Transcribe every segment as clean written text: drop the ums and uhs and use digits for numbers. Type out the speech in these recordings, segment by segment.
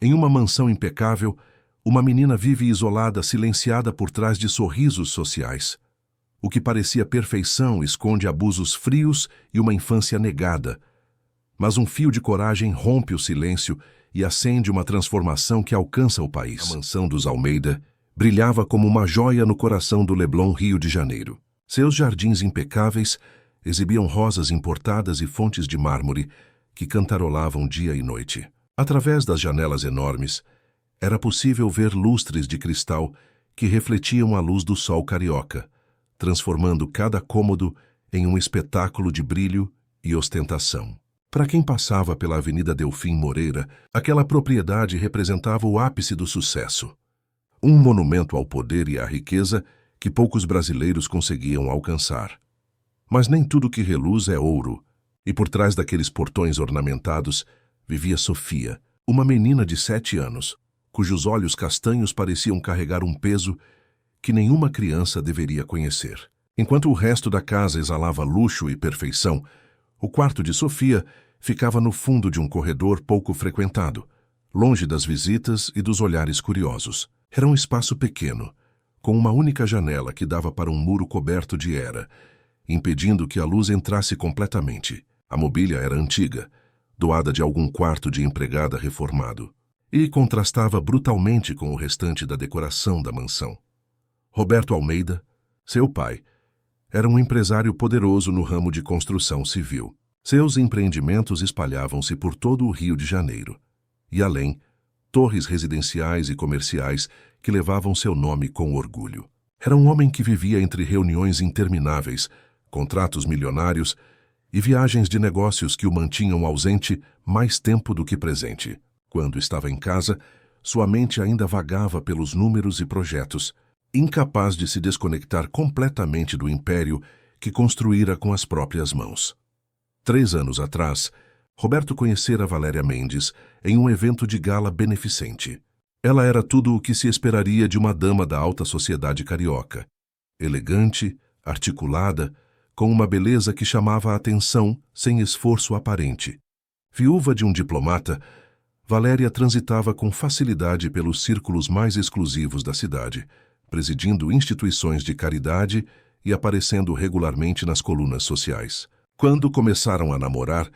Em uma mansão impecável, uma menina vive isolada, silenciada por trás de sorrisos sociais. O que parecia perfeição esconde abusos frios e uma infância negada. Mas um fio de coragem rompe o silêncio e acende uma transformação que alcança o país. A mansão dos Almeida brilhava como uma joia no coração do Leblon, Rio de Janeiro. Seus jardins impecáveis exibiam rosas importadas e fontes de mármore que cantarolavam dia e noite. Através das janelas enormes, era possível ver lustres de cristal que refletiam a luz do sol carioca, transformando cada cômodo em um espetáculo de brilho e ostentação. Para quem passava pela Avenida Delfim Moreira, aquela propriedade representava o ápice do sucesso. Um monumento ao poder e à riqueza que poucos brasileiros conseguiam alcançar. Mas nem tudo que reluz é ouro, e por trás daqueles portões ornamentados vivia Sofia, uma menina de 7 anos, cujos olhos castanhos pareciam carregar um peso que nenhuma criança deveria conhecer. Enquanto o resto da casa exalava luxo e perfeição, o quarto de Sofia ficava no fundo de um corredor pouco frequentado, longe das visitas e dos olhares curiosos. Era um espaço pequeno, com uma única janela que dava para um muro coberto de era, impedindo que a luz entrasse completamente. A mobília era antiga, doada de algum quarto de empregada reformado, e contrastava brutalmente com o restante da decoração da mansão. Roberto Almeida, seu pai, era um empresário poderoso no ramo de construção civil. Seus empreendimentos espalhavam-se por todo o Rio de Janeiro, e além, torres residenciais e comerciais que levavam seu nome com orgulho. Era um homem que vivia entre reuniões intermináveis, contratos milionários e viagens de negócios que o mantinham ausente mais tempo do que presente. Quando estava em casa, sua mente ainda vagava pelos números e projetos, incapaz de se desconectar completamente do império que construíra com as próprias mãos. 3 anos atrás, Roberto conhecera Valéria Mendes em um evento de gala beneficente. Ela era tudo o que se esperaria de uma dama da alta sociedade carioca. Elegante, articulada, com uma beleza que chamava a atenção sem esforço aparente. Viúva de um diplomata, Valéria transitava com facilidade pelos círculos mais exclusivos da cidade, presidindo instituições de caridade e aparecendo regularmente nas colunas sociais. Quando começaram a namorar,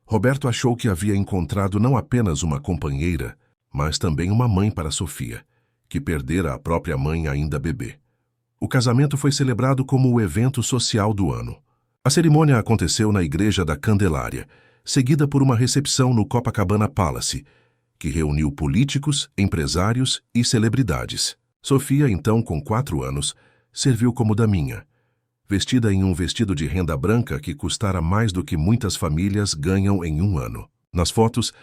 Roberto achou que havia encontrado não apenas uma companheira, mas também uma mãe para Sofia, que perdera a própria mãe ainda bebê. O casamento foi celebrado como o evento social do ano. A cerimônia aconteceu na Igreja da Candelária, seguida por uma recepção no Copacabana Palace, que reuniu políticos, empresários e celebridades. Sofia, então com 4 anos, serviu como daminha, vestida em um vestido de renda branca que custara mais do que muitas famílias ganham em um ano. Nas fotos,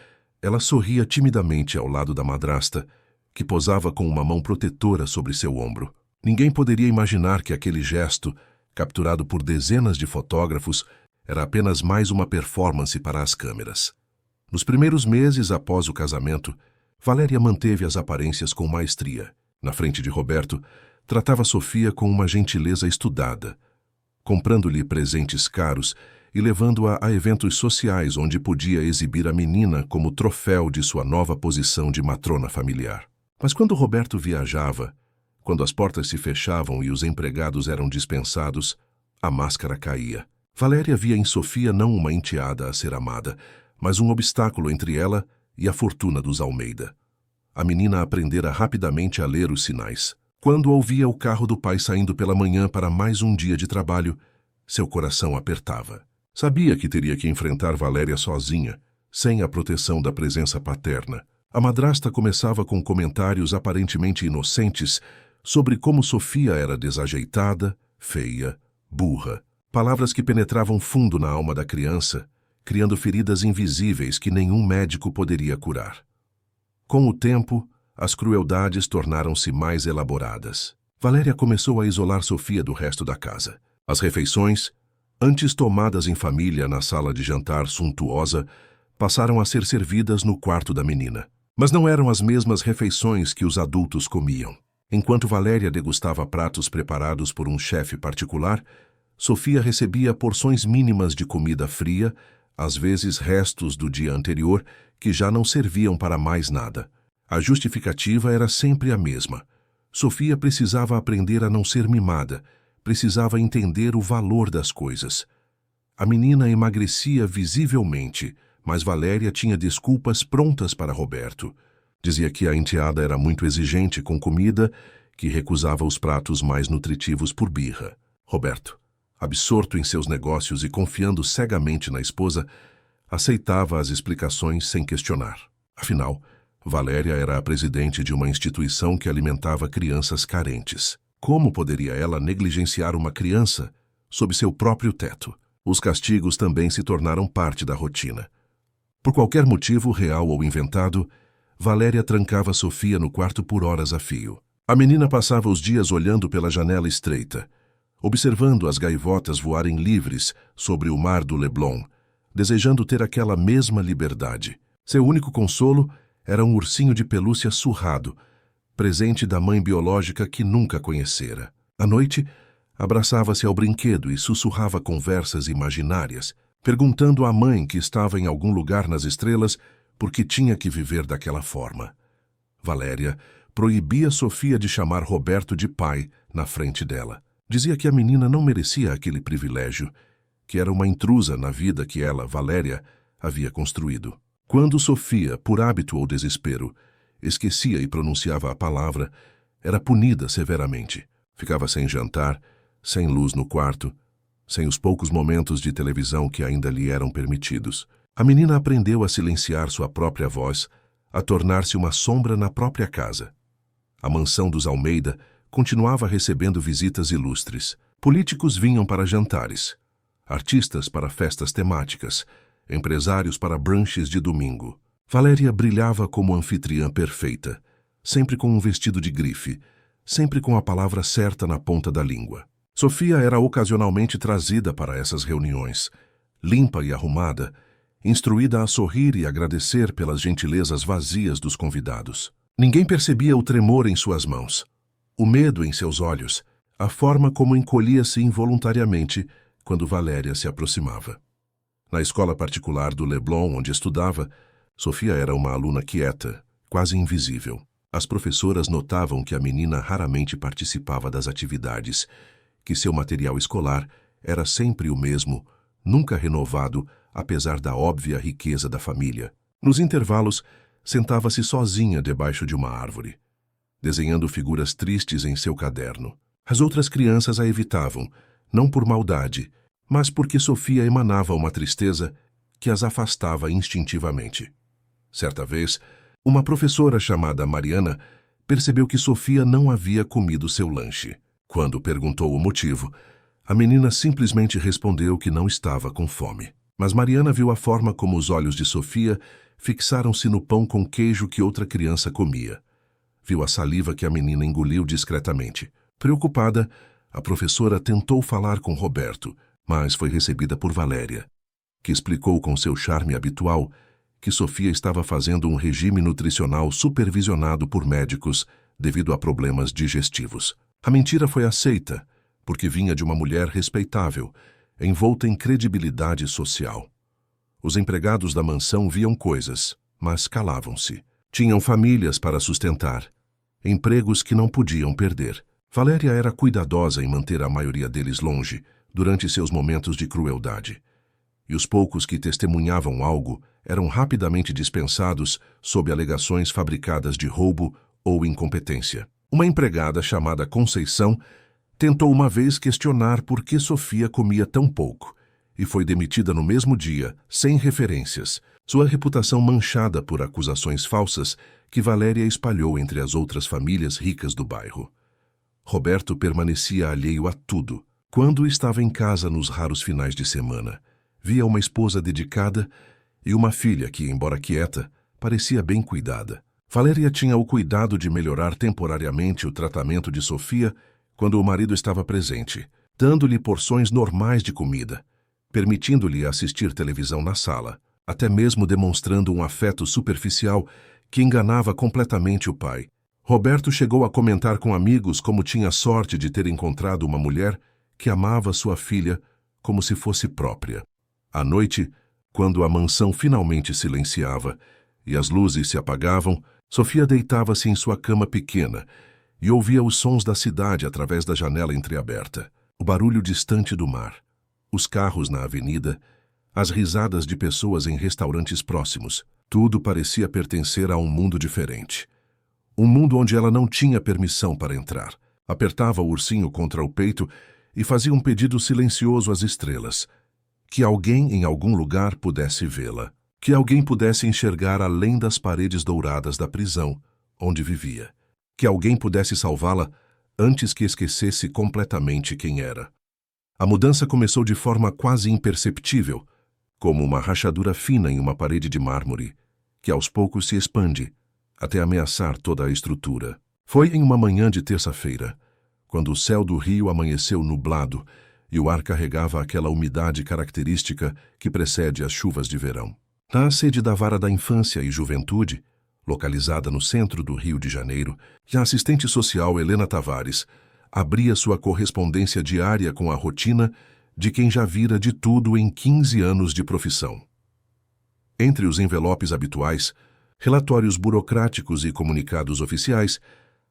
ela sorria timidamente ao lado da madrasta, que posava com uma mão protetora sobre seu ombro. Ninguém poderia imaginar que aquele gesto, capturado por dezenas de fotógrafos, era apenas mais uma performance para as câmeras. Nos primeiros meses após o casamento, Valéria manteve as aparências com maestria. Na frente de Roberto, tratava Sofia com uma gentileza estudada, comprando-lhe presentes caros e levando-a a eventos sociais onde podia exibir a menina como troféu de sua nova posição de matrona familiar. Mas quando Roberto viajava, quando as portas se fechavam e os empregados eram dispensados, a máscara caía. Valéria via em Sofia não uma enteada a ser amada, mas um obstáculo entre ela e a fortuna dos Almeida. A menina aprendera rapidamente a ler os sinais. Quando ouvia o carro do pai saindo pela manhã para mais um dia de trabalho, seu coração apertava. Sabia que teria que enfrentar Valéria sozinha, sem a proteção da presença paterna. A madrasta começava com comentários aparentemente inocentes sobre como Sofia era desajeitada, feia, burra. Palavras que penetravam fundo na alma da criança, criando feridas invisíveis que nenhum médico poderia curar. Com o tempo, as crueldades tornaram-se mais elaboradas. Valéria começou a isolar Sofia do resto da casa. As refeições, antes tomadas em família na sala de jantar suntuosa, passaram a ser servidas no quarto da menina. Mas não eram as mesmas refeições que os adultos comiam. Enquanto Valéria degustava pratos preparados por um chefe particular, Sofia recebia porções mínimas de comida fria, às vezes restos do dia anterior, que já não serviam para mais nada. A justificativa era sempre a mesma. Sofia precisava aprender a não ser mimada, precisava entender o valor das coisas. A menina emagrecia visivelmente, mas Valéria tinha desculpas prontas para Roberto. Dizia que a enteada era muito exigente com comida, que recusava os pratos mais nutritivos por birra. Roberto, absorto em seus negócios e confiando cegamente na esposa, aceitava as explicações sem questionar. Afinal, Valéria era a presidente de uma instituição que alimentava crianças carentes. Como poderia ela negligenciar uma criança sob seu próprio teto? Os castigos também se tornaram parte da rotina. Por qualquer motivo, real ou inventado, Valéria trancava Sofia no quarto por horas a fio. A menina passava os dias olhando pela janela estreita, observando as gaivotas voarem livres sobre o mar do Leblon, desejando ter aquela mesma liberdade. Seu único consolo era um ursinho de pelúcia surrado, presente da mãe biológica que nunca conhecera. À noite, abraçava-se ao brinquedo e sussurrava conversas imaginárias, perguntando à mãe que estava em algum lugar nas estrelas por que tinha que viver daquela forma. Valéria proibia Sofia de chamar Roberto de pai na frente dela. Dizia que a menina não merecia aquele privilégio, que era uma intrusa na vida que ela, Valéria, havia construído. Quando Sofia, por hábito ou desespero, esquecia e pronunciava a palavra, era punida severamente. Ficava sem jantar, sem luz no quarto, sem os poucos momentos de televisão que ainda lhe eram permitidos. A menina aprendeu a silenciar sua própria voz, a tornar-se uma sombra na própria casa. A mansão dos Almeida continuava recebendo visitas ilustres. Políticos vinham para jantares, artistas para festas temáticas, empresários para brunches de domingo. Valéria brilhava como anfitriã perfeita, sempre com um vestido de grife, sempre com a palavra certa na ponta da língua. Sofia era ocasionalmente trazida para essas reuniões, limpa e arrumada, instruída a sorrir e agradecer pelas gentilezas vazias dos convidados. Ninguém percebia o tremor em suas mãos, o medo em seus olhos, a forma como encolhia-se involuntariamente quando Valéria se aproximava. Na escola particular do Leblon, onde estudava, Sofia era uma aluna quieta, quase invisível. As professoras notavam que a menina raramente participava das atividades, que seu material escolar era sempre o mesmo, nunca renovado, apesar da óbvia riqueza da família. Nos intervalos, sentava-se sozinha debaixo de uma árvore, desenhando figuras tristes em seu caderno. As outras crianças a evitavam, não por maldade, mas porque Sofia emanava uma tristeza que as afastava instintivamente. Certa vez, uma professora chamada Mariana percebeu que Sofia não havia comido seu lanche. Quando perguntou o motivo, a menina simplesmente respondeu que não estava com fome. Mas Mariana viu a forma como os olhos de Sofia fixaram-se no pão com queijo que outra criança comia. Viu a saliva que a menina engoliu discretamente. Preocupada, a professora tentou falar com Roberto, mas foi recebida por Valéria, que explicou com seu charme habitual que Sofia estava fazendo um regime nutricional supervisionado por médicos devido a problemas digestivos. A mentira foi aceita, porque vinha de uma mulher respeitável, envolta em credibilidade social. Os empregados da mansão viam coisas, mas calavam-se. Tinham famílias para sustentar, empregos que não podiam perder. Valéria era cuidadosa em manter a maioria deles longe, durante seus momentos de crueldade. E os poucos que testemunhavam algo eram rapidamente dispensados sob alegações fabricadas de roubo ou incompetência. Uma empregada chamada Conceição tentou uma vez questionar por que Sofia comia tão pouco e foi demitida no mesmo dia, sem referências, sua reputação manchada por acusações falsas que Valéria espalhou entre as outras famílias ricas do bairro. Roberto permanecia alheio a tudo. Quando estava em casa nos raros finais de semana, via uma esposa dedicada e uma filha que, embora quieta, parecia bem cuidada. Valéria tinha o cuidado de melhorar temporariamente o tratamento de Sofia quando o marido estava presente, dando-lhe porções normais de comida, permitindo-lhe assistir televisão na sala, até mesmo demonstrando um afeto superficial que enganava completamente o pai. Roberto chegou a comentar com amigos como tinha sorte de ter encontrado uma mulher que amava sua filha como se fosse própria. À noite, quando a mansão finalmente silenciava e as luzes se apagavam, Sofia deitava-se em sua cama pequena e ouvia os sons da cidade através da janela entreaberta. O barulho distante do mar, os carros na avenida, as risadas de pessoas em restaurantes próximos. Tudo parecia pertencer a um mundo diferente. Um mundo onde ela não tinha permissão para entrar. Apertava o ursinho contra o peito e fazia um pedido silencioso às estrelas. Que alguém em algum lugar pudesse vê-la. Que alguém pudesse enxergar além das paredes douradas da prisão onde vivia. Que alguém pudesse salvá-la antes que esquecesse completamente quem era. A mudança começou de forma quase imperceptível, como uma rachadura fina em uma parede de mármore, que aos poucos se expande, até ameaçar toda a estrutura. Foi em uma manhã de terça-feira, quando o céu do rio amanheceu nublado e o ar carregava aquela umidade característica que precede as chuvas de verão. Na sede da Vara da Infância e Juventude, localizada no centro do Rio de Janeiro, a assistente social Helena Tavares abria sua correspondência diária com a rotina de quem já vira de tudo em 15 anos de profissão. Entre os envelopes habituais, relatórios burocráticos e comunicados oficiais,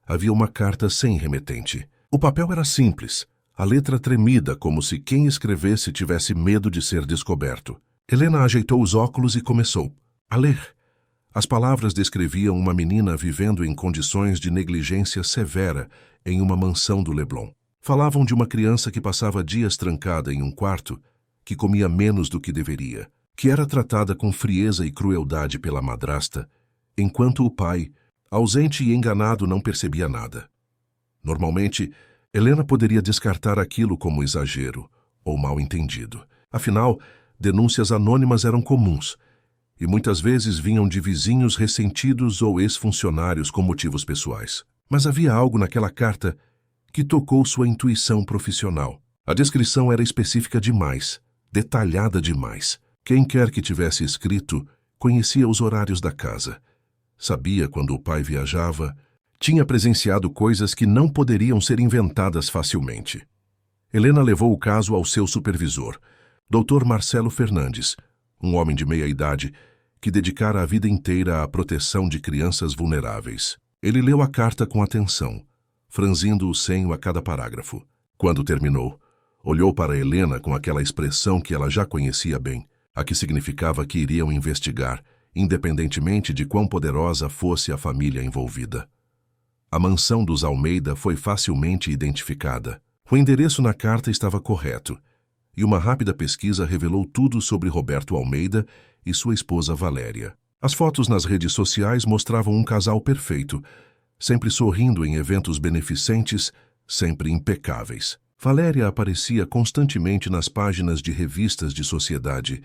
havia uma carta sem remetente. O papel era simples, a letra tremida como se quem escrevesse tivesse medo de ser descoberto. Helena ajeitou os óculos e começou a ler. As palavras descreviam uma menina vivendo em condições de negligência severa em uma mansão do Leblon. Falavam de uma criança que passava dias trancada em um quarto, que comia menos do que deveria, que era tratada com frieza e crueldade pela madrasta, enquanto o pai, ausente e enganado, não percebia nada. Normalmente, Helena poderia descartar aquilo como exagero ou mal-entendido. Afinal, denúncias anônimas eram comuns, e muitas vezes vinham de vizinhos ressentidos ou ex-funcionários com motivos pessoais. Mas havia algo naquela carta que tocou sua intuição profissional. A descrição era específica demais, detalhada demais. Quem quer que tivesse escrito conhecia os horários da casa, sabia quando o pai viajava, tinha presenciado coisas que não poderiam ser inventadas facilmente. Helena levou o caso ao seu supervisor, Dr. Marcelo Fernandes, um homem de meia-idade que dedicara a vida inteira à proteção de crianças vulneráveis. Ele leu a carta com atenção, franzindo o senho a cada parágrafo. Quando terminou, olhou para Helena com aquela expressão que ela já conhecia bem, a que significava que iriam investigar, independentemente de quão poderosa fosse a família envolvida. A mansão dos Almeida foi facilmente identificada. O endereço na carta estava correto, e uma rápida pesquisa revelou tudo sobre Roberto Almeida e sua esposa Valéria. As fotos nas redes sociais mostravam um casal perfeito, sempre sorrindo em eventos beneficentes, sempre impecáveis. Valéria aparecia constantemente nas páginas de revistas de sociedade,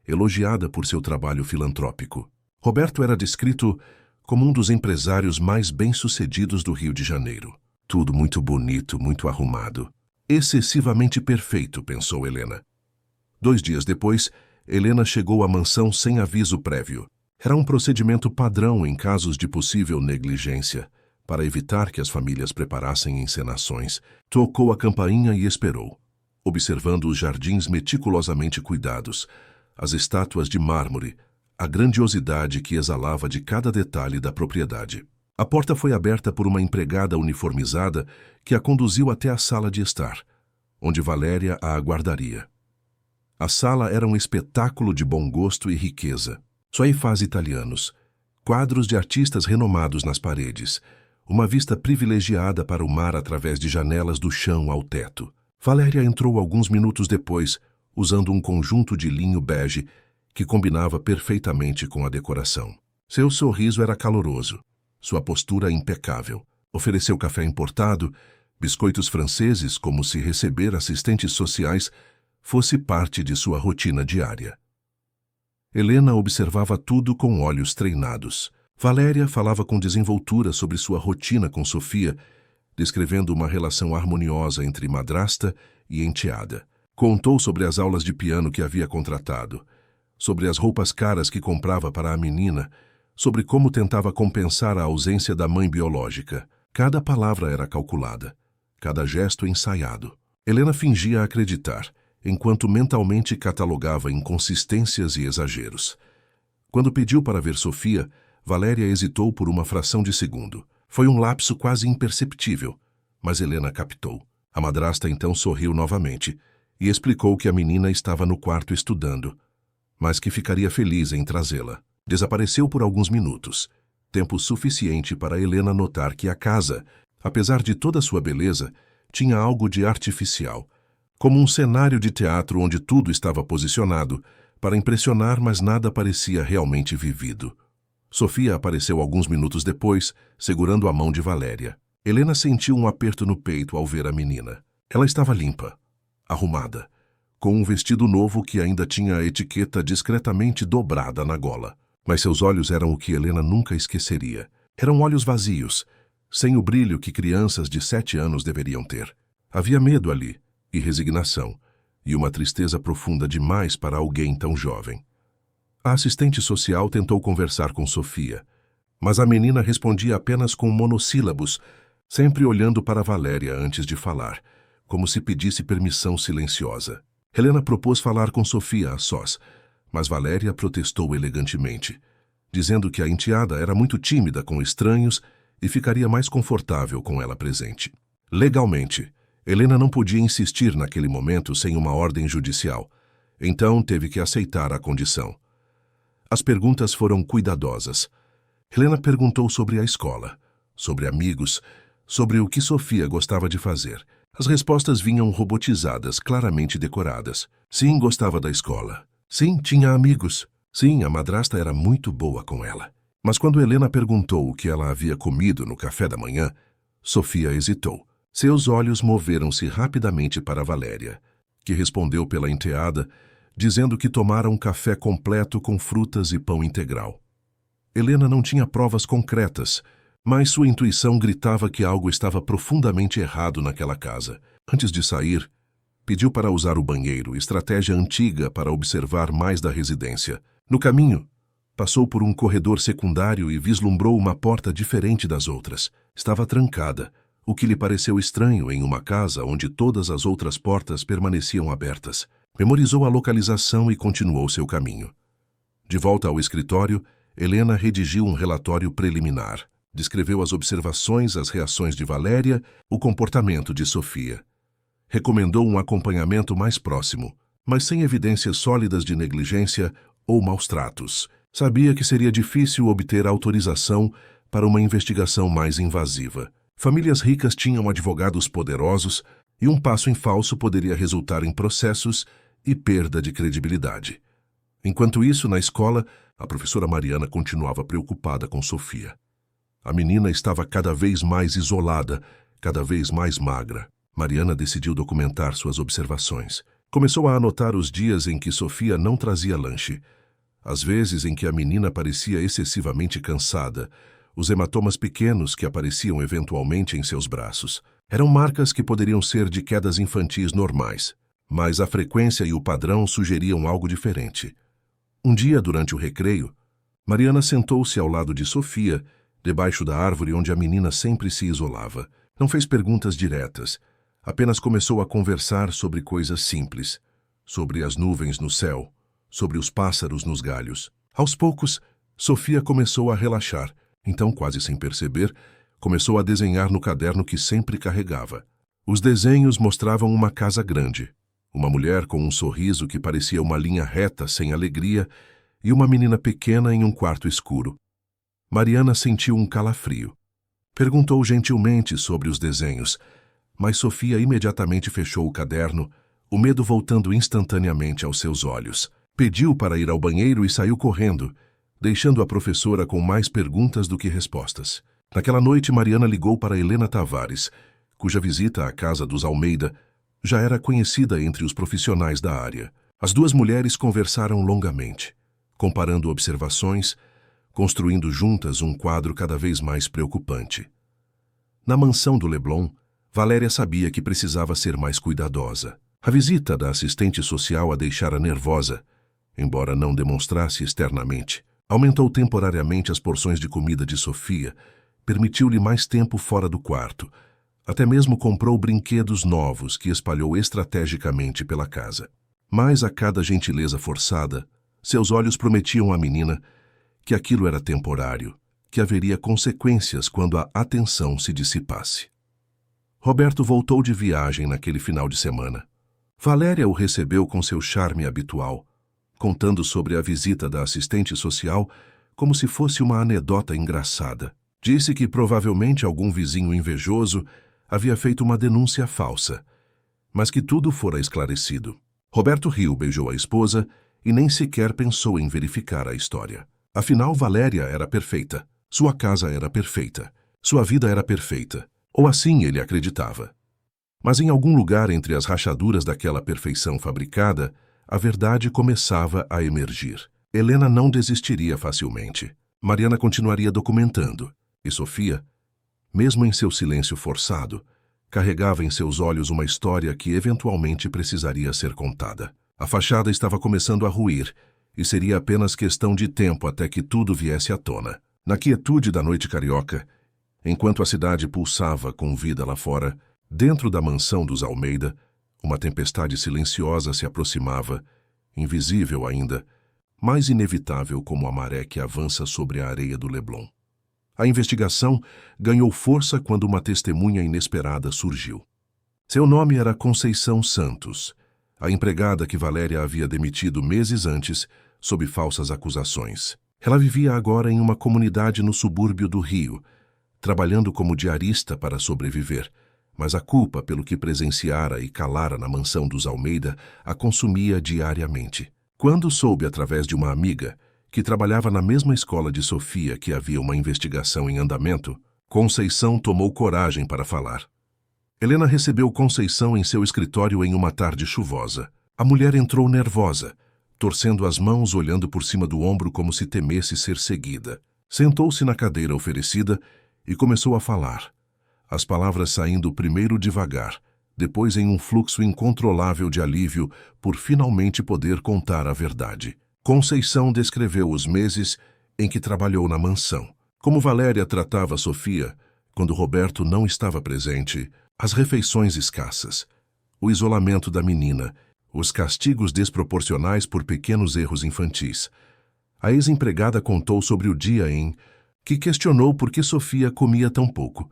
elogiada por seu trabalho filantrópico. Roberto era descrito como um dos empresários mais bem-sucedidos do Rio de Janeiro. Tudo muito bonito, muito arrumado. Excessivamente perfeito, pensou Helena. 2 dias depois, Helena chegou à mansão sem aviso prévio. Era um procedimento padrão em casos de possível negligência, para evitar que as famílias preparassem encenações. Tocou a campainha e esperou, observando os jardins meticulosamente cuidados, as estátuas de mármore, a grandiosidade que exalava de cada detalhe da propriedade. A porta foi aberta por uma empregada uniformizada que a conduziu até a sala de estar, onde Valéria a aguardaria. A sala era um espetáculo de bom gosto e riqueza. Sofás italianos, quadros de artistas renomados nas paredes, uma vista privilegiada para o mar através de janelas do chão ao teto. Valéria entrou alguns minutos depois, usando um conjunto de linho bege que combinava perfeitamente com a decoração. Seu sorriso era caloroso, sua postura impecável. Ofereceu café importado, biscoitos franceses, como se receber assistentes sociais fosse parte de sua rotina diária. Helena observava tudo com olhos treinados. Valéria falava com desenvoltura sobre sua rotina com Sofia, descrevendo uma relação harmoniosa entre madrasta e enteada. Contou sobre as aulas de piano que havia contratado, sobre as roupas caras que comprava para a menina, sobre como tentava compensar a ausência da mãe biológica. Cada palavra era calculada, cada gesto ensaiado. Helena fingia acreditar, enquanto mentalmente catalogava inconsistências e exageros. Quando pediu para ver Sofia, Valéria hesitou por uma fração de segundo. Foi um lapso quase imperceptível, mas Helena captou. A madrasta então sorriu novamente e explicou que a menina estava no quarto estudando, mas que ficaria feliz em trazê-la. Desapareceu por alguns minutos, tempo suficiente para Helena notar que a casa, apesar de toda sua beleza, tinha algo de artificial, como um cenário de teatro onde tudo estava posicionado para impressionar, mas nada parecia realmente vivido. Sofia apareceu alguns minutos depois, segurando a mão de Valéria. Helena sentiu um aperto no peito ao ver a menina. Ela estava limpa, arrumada, com um vestido novo que ainda tinha a etiqueta discretamente dobrada na gola. Mas seus olhos eram o que Helena nunca esqueceria. Eram olhos vazios, sem o brilho que crianças de 7 anos deveriam ter. Havia medo ali, e resignação, e uma tristeza profunda demais para alguém tão jovem. A assistente social tentou conversar com Sofia, mas a menina respondia apenas com monossílabos, sempre olhando para Valéria antes de falar, como se pedisse permissão silenciosa. Helena propôs falar com Sofia a sós, mas Valéria protestou elegantemente, dizendo que a enteada era muito tímida com estranhos e ficaria mais confortável com ela presente. Legalmente, Helena não podia insistir naquele momento sem uma ordem judicial, então teve que aceitar a condição. As perguntas foram cuidadosas. Helena perguntou sobre a escola, sobre amigos, sobre o que Sofia gostava de fazer. As respostas vinham robotizadas, claramente decoradas. Sim, gostava da escola. Sim, tinha amigos. Sim, a madrasta era muito boa com ela. Mas quando Helena perguntou o que ela havia comido no café da manhã, Sofia hesitou. Seus olhos moveram-se rapidamente para Valéria, que respondeu pela enteada, dizendo que tomara um café completo com frutas e pão integral. Helena não tinha provas concretas, mas sua intuição gritava que algo estava profundamente errado naquela casa. Antes de sair, pediu para usar o banheiro, estratégia antiga para observar mais da residência. No caminho, passou por um corredor secundário e vislumbrou uma porta diferente das outras. Estava trancada, o que lhe pareceu estranho em uma casa onde todas as outras portas permaneciam abertas. Memorizou a localização e continuou seu caminho. De volta ao escritório, Helena redigiu um relatório preliminar. Descreveu as observações, as reações de Valéria, o comportamento de Sofia. Recomendou um acompanhamento mais próximo, mas sem evidências sólidas de negligência ou maus tratos. Sabia que seria difícil obter autorização para uma investigação mais invasiva. Famílias ricas tinham advogados poderosos e um passo em falso poderia resultar em processos e perda de credibilidade. Enquanto isso, na escola, a professora Mariana continuava preocupada com Sofia. A menina estava cada vez mais isolada, cada vez mais magra. Mariana decidiu documentar suas observações. Começou a anotar os dias em que Sofia não trazia lanche, as vezes em que a menina parecia excessivamente cansada, os hematomas pequenos que apareciam eventualmente em seus braços. Eram marcas que poderiam ser de quedas infantis normais, mas a frequência e o padrão sugeriam algo diferente. Um dia, durante o recreio, Mariana sentou-se ao lado de Sofia, debaixo da árvore onde a menina sempre se isolava. Não fez perguntas diretas, apenas começou a conversar sobre coisas simples, sobre as nuvens no céu, sobre os pássaros nos galhos. Aos poucos, Sofia começou a relaxar, então, quase sem perceber, começou a desenhar no caderno que sempre carregava. Os desenhos mostravam uma casa grande, uma mulher com um sorriso que parecia uma linha reta sem alegria e uma menina pequena em um quarto escuro. Mariana sentiu um calafrio. Perguntou gentilmente sobre os desenhos, mas Sofia imediatamente fechou o caderno, o medo voltando instantaneamente aos seus olhos. Pediu para ir ao banheiro e saiu correndo, deixando a professora com mais perguntas do que respostas. Naquela noite, Mariana ligou para Helena Tavares, cuja visita à casa dos Almeida já era conhecida entre os profissionais da área. As duas mulheres conversaram longamente, comparando observações, construindo juntas um quadro cada vez mais preocupante. Na mansão do Leblon, Valéria sabia que precisava ser mais cuidadosa. A visita da assistente social a deixara nervosa, embora não demonstrasse externamente. Aumentou temporariamente as porções de comida de Sofia, permitiu-lhe mais tempo fora do quarto. Até mesmo comprou brinquedos novos que espalhou estrategicamente pela casa. Mas a cada gentileza forçada, seus olhos prometiam à menina que aquilo era temporário, que haveria consequências quando a atenção se dissipasse. Roberto voltou de viagem naquele final de semana. Valéria o recebeu com seu charme habitual, contando sobre a visita da assistente social como se fosse uma anedota engraçada. Disse que provavelmente algum vizinho invejoso havia feito uma denúncia falsa, mas que tudo fora esclarecido. Roberto riu, beijou a esposa e nem sequer pensou em verificar a história. Afinal, Valéria era perfeita, sua casa era perfeita, sua vida era perfeita, ou assim ele acreditava. Mas em algum lugar entre as rachaduras daquela perfeição fabricada, a verdade começava a emergir. Helena não desistiria facilmente. Mariana continuaria documentando, e Sofia, mesmo em seu silêncio forçado, carregava em seus olhos uma história que eventualmente precisaria ser contada. A fachada estava começando a ruir, e seria apenas questão de tempo até que tudo viesse à tona. Na quietude da noite carioca, enquanto a cidade pulsava com vida lá fora, dentro da mansão dos Almeida, uma tempestade silenciosa se aproximava, invisível ainda, mais inevitável como a maré que avança sobre a areia do Leblon. A investigação ganhou força quando uma testemunha inesperada surgiu. Seu nome era Conceição Santos, a empregada que Valéria havia demitido meses antes sob falsas acusações. Ela vivia agora em uma comunidade no subúrbio do Rio, trabalhando como diarista para sobreviver, mas a culpa pelo que presenciara e calara na mansão dos Almeida a consumia diariamente. Quando soube através de uma amiga que trabalhava na mesma escola de Sofia que havia uma investigação em andamento, Conceição tomou coragem para falar. Helena recebeu Conceição em seu escritório em uma tarde chuvosa. A mulher entrou nervosa, torcendo as mãos, olhando por cima do ombro como se temesse ser seguida. Sentou-se na cadeira oferecida e começou a falar, as palavras saindo primeiro devagar, depois em um fluxo incontrolável de alívio por finalmente poder contar a verdade. Conceição descreveu os meses em que trabalhou na mansão, como Valéria tratava Sofia quando Roberto não estava presente, as refeições escassas, o isolamento da menina, os castigos desproporcionais por pequenos erros infantis. A ex-empregada contou sobre o dia em que questionou por que Sofia comia tão pouco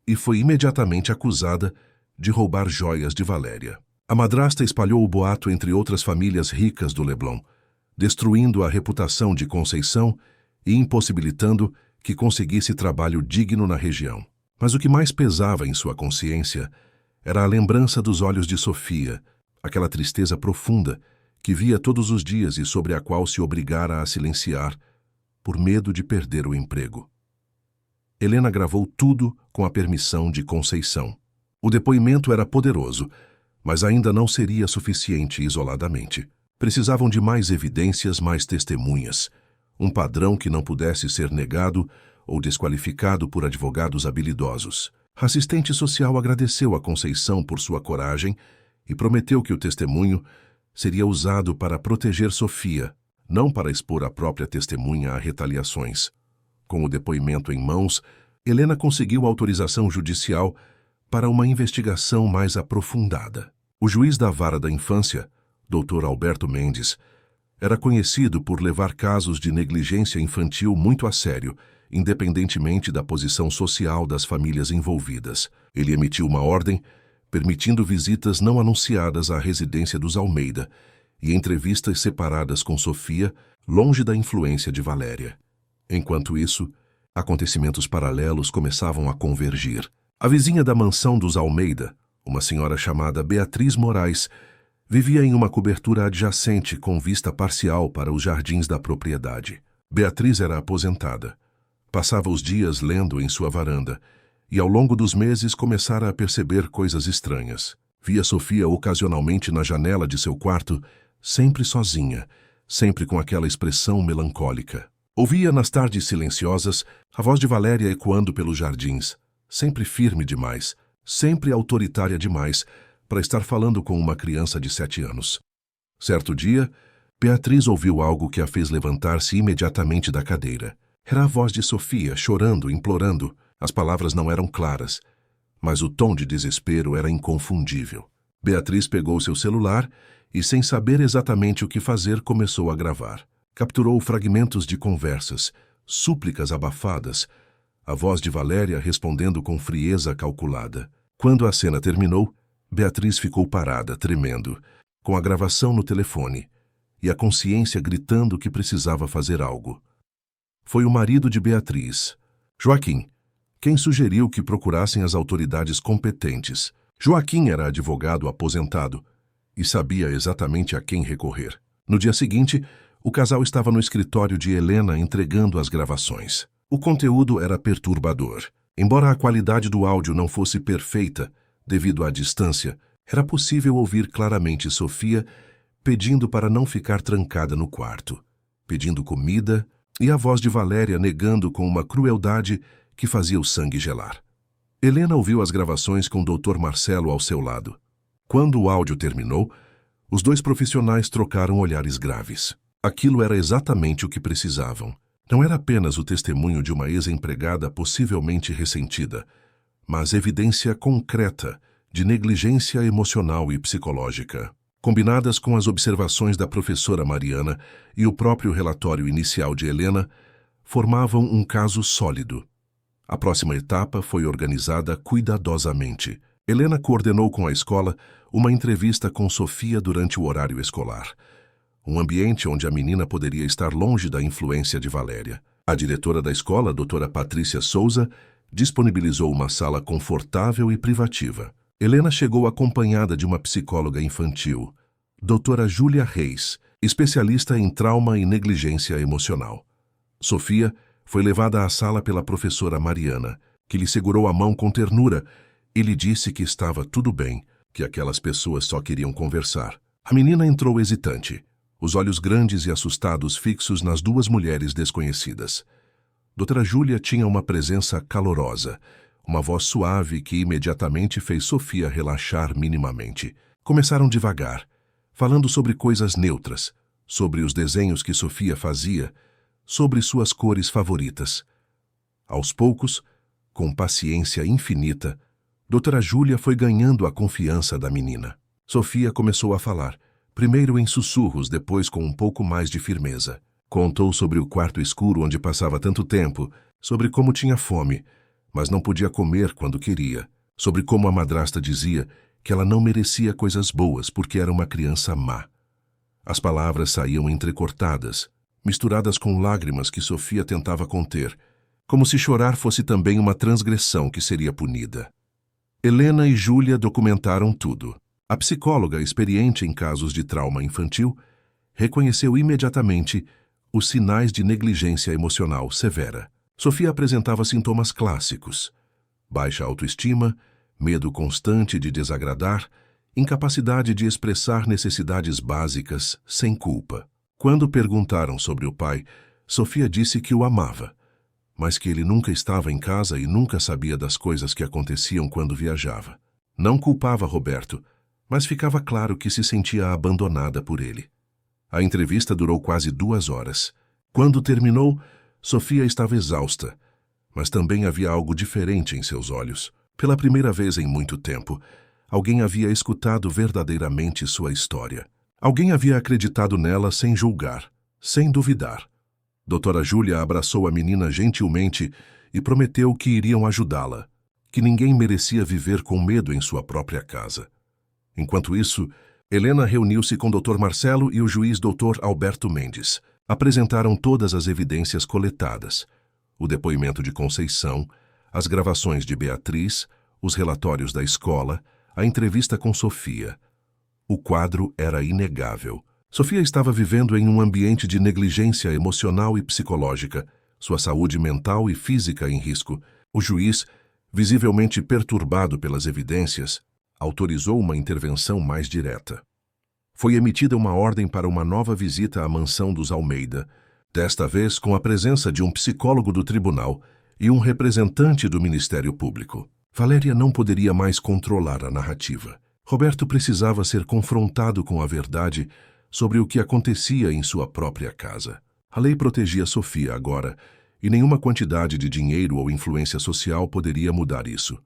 e foi imediatamente acusada de roubar joias de Valéria. A madrasta espalhou o boato entre outras famílias ricas do Leblon, destruindo a reputação de Conceição e impossibilitando que conseguisse trabalho digno na região. Mas o que mais pesava em sua consciência era a lembrança dos olhos de Sofia, aquela tristeza profunda que via todos os dias e sobre a qual se obrigara a silenciar por medo de perder o emprego. Helena gravou tudo com a permissão de Conceição. O depoimento era poderoso, mas ainda não seria suficiente isoladamente. Precisavam de mais evidências, mais testemunhas, um padrão que não pudesse ser negado ou desqualificado por advogados habilidosos. A assistente social agradeceu a Conceição por sua coragem e prometeu que o testemunho seria usado para proteger Sofia, não para expor a própria testemunha a retaliações. Com o depoimento em mãos, Helena conseguiu autorização judicial para uma investigação mais aprofundada. O juiz da Vara da Infância, Dr. Alberto Mendes, era conhecido por levar casos de negligência infantil muito a sério, independentemente da posição social das famílias envolvidas. Ele emitiu uma ordem permitindo visitas não anunciadas à residência dos Almeida e entrevistas separadas com Sofia, longe da influência de Valéria. Enquanto isso, acontecimentos paralelos começavam a convergir. A vizinha da mansão dos Almeida, uma senhora chamada Beatriz Moraes, vivia em uma cobertura adjacente com vista parcial para os jardins da propriedade. Beatriz era aposentada. Passava os dias lendo em sua varanda e, ao longo dos meses, começara a perceber coisas estranhas. Via Sofia ocasionalmente na janela de seu quarto, sempre sozinha, sempre com aquela expressão melancólica. Ouvia nas tardes silenciosas a voz de Valéria ecoando pelos jardins, sempre firme demais, sempre autoritária demais, para estar falando com uma criança de 7 anos. Certo dia, Beatriz ouviu algo que a fez levantar-se imediatamente da cadeira. Era a voz de Sofia, chorando, implorando. As palavras não eram claras, mas o tom de desespero era inconfundível. Beatriz pegou seu celular e, sem saber exatamente o que fazer, começou a gravar. Capturou fragmentos de conversas, súplicas abafadas, a voz de Valéria respondendo com frieza calculada. Quando a cena terminou, Beatriz ficou parada, tremendo, com a gravação no telefone, e a consciência gritando que precisava fazer algo. Foi o marido de Beatriz, Joaquim, quem sugeriu que procurassem as autoridades competentes. Joaquim era advogado aposentado e sabia exatamente a quem recorrer. No dia seguinte, o casal estava no escritório de Helena entregando as gravações. O conteúdo era perturbador. Embora a qualidade do áudio não fosse perfeita, devido à distância, era possível ouvir claramente Sofia pedindo para não ficar trancada no quarto, pedindo comida, e a voz de Valéria negando com uma crueldade que fazia o sangue gelar. Helena ouviu as gravações com o Dr. Marcelo ao seu lado. Quando o áudio terminou, os dois profissionais trocaram olhares graves. Aquilo era exatamente o que precisavam. Não era apenas o testemunho de uma ex-empregada possivelmente ressentida, mas evidência concreta de negligência emocional e psicológica. Combinadas com as observações da professora Mariana e o próprio relatório inicial de Helena, formavam um caso sólido. A próxima etapa foi organizada cuidadosamente. Helena coordenou com a escola uma entrevista com Sofia durante o horário escolar, um ambiente onde a menina poderia estar longe da influência de Valéria. A diretora da escola, doutora Patrícia Souza, disponibilizou uma sala confortável e privativa. Helena chegou acompanhada de uma psicóloga infantil, doutora Júlia Reis, especialista em trauma e negligência emocional. Sofia foi levada à sala pela professora Mariana, que lhe segurou a mão com ternura e lhe disse que estava tudo bem, que aquelas pessoas só queriam conversar. A menina entrou hesitante, os olhos grandes e assustados fixos nas duas mulheres desconhecidas. Doutora Júlia tinha uma presença calorosa, uma voz suave que imediatamente fez Sofia relaxar minimamente. Começaram devagar, falando sobre coisas neutras, sobre os desenhos que Sofia fazia, sobre suas cores favoritas. Aos poucos, com paciência infinita, doutora Júlia foi ganhando a confiança da menina. Sofia começou a falar, primeiro em sussurros, depois com um pouco mais de firmeza. Contou sobre o quarto escuro onde passava tanto tempo, sobre como tinha fome, mas não podia comer quando queria, sobre como a madrasta dizia que ela não merecia coisas boas porque era uma criança má. As palavras saíam entrecortadas, misturadas com lágrimas que Sofia tentava conter, como se chorar fosse também uma transgressão que seria punida. Helena e Júlia documentaram tudo. A psicóloga, experiente em casos de trauma infantil, reconheceu imediatamente os sinais de negligência emocional severa. Sofia apresentava sintomas clássicos: baixa autoestima, medo constante de desagradar, incapacidade de expressar necessidades básicas sem culpa. Quando perguntaram sobre o pai, Sofia disse que o amava, mas que ele nunca estava em casa e nunca sabia das coisas que aconteciam quando viajava. Não culpava Roberto, mas ficava claro que se sentia abandonada por ele. A entrevista durou quase 2 horas. Quando terminou, Sofia estava exausta, mas também havia algo diferente em seus olhos. Pela primeira vez em muito tempo, alguém havia escutado verdadeiramente sua história. Alguém havia acreditado nela sem julgar, sem duvidar. Doutora Júlia abraçou a menina gentilmente e prometeu que iriam ajudá-la, que ninguém merecia viver com medo em sua própria casa. Enquanto isso, Helena reuniu-se com Dr. Marcelo e o juiz Dr. Alberto Mendes. Apresentaram todas as evidências coletadas: o depoimento de Conceição, as gravações de Beatriz, os relatórios da escola, a entrevista com Sofia. O quadro era inegável. Sofia estava vivendo em um ambiente de negligência emocional e psicológica, sua saúde mental e física em risco. O juiz, visivelmente perturbado pelas evidências, autorizou uma intervenção mais direta. Foi emitida uma ordem para uma nova visita à mansão dos Almeida, desta vez com a presença de um psicólogo do tribunal e um representante do Ministério Público. Valéria não poderia mais controlar a narrativa. Roberto precisava ser confrontado com a verdade sobre o que acontecia em sua própria casa. A lei protegia Sofia agora, e nenhuma quantidade de dinheiro ou influência social poderia mudar isso.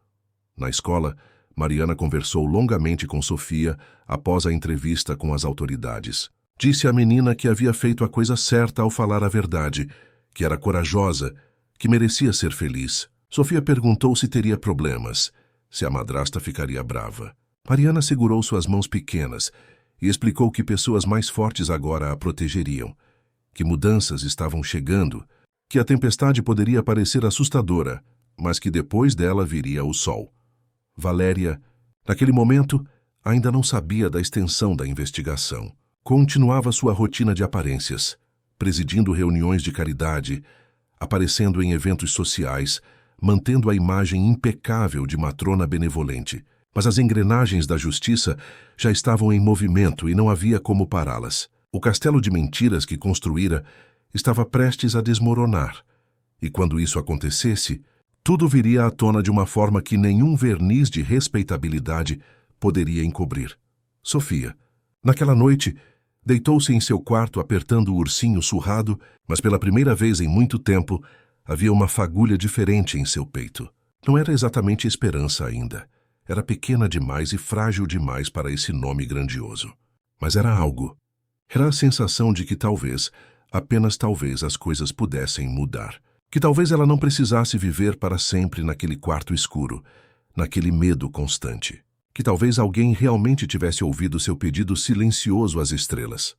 Na escola, Mariana conversou longamente com Sofia após a entrevista com as autoridades. Disse à menina que havia feito a coisa certa ao falar a verdade, que era corajosa, que merecia ser feliz. Sofia perguntou se teria problemas, se a madrasta ficaria brava. Mariana segurou suas mãos pequenas e explicou que pessoas mais fortes agora a protegeriam, que mudanças estavam chegando, que a tempestade poderia parecer assustadora, mas que depois dela viria o sol. Valéria, naquele momento, ainda não sabia da extensão da investigação. Continuava sua rotina de aparências, presidindo reuniões de caridade, aparecendo em eventos sociais, mantendo a imagem impecável de matrona benevolente. Mas as engrenagens da justiça já estavam em movimento e não havia como pará-las. O castelo de mentiras que construíra estava prestes a desmoronar, e quando isso acontecesse, tudo viria à tona de uma forma que nenhum verniz de respeitabilidade poderia encobrir. Sofia, naquela noite, deitou-se em seu quarto apertando o ursinho surrado, mas pela primeira vez em muito tempo, havia uma fagulha diferente em seu peito. Não era exatamente esperança ainda. Era pequena demais e frágil demais para esse nome grandioso. Mas era algo. Era a sensação de que talvez, apenas talvez, as coisas pudessem mudar. Que talvez ela não precisasse viver para sempre naquele quarto escuro, naquele medo constante. Que talvez alguém realmente tivesse ouvido seu pedido silencioso às estrelas.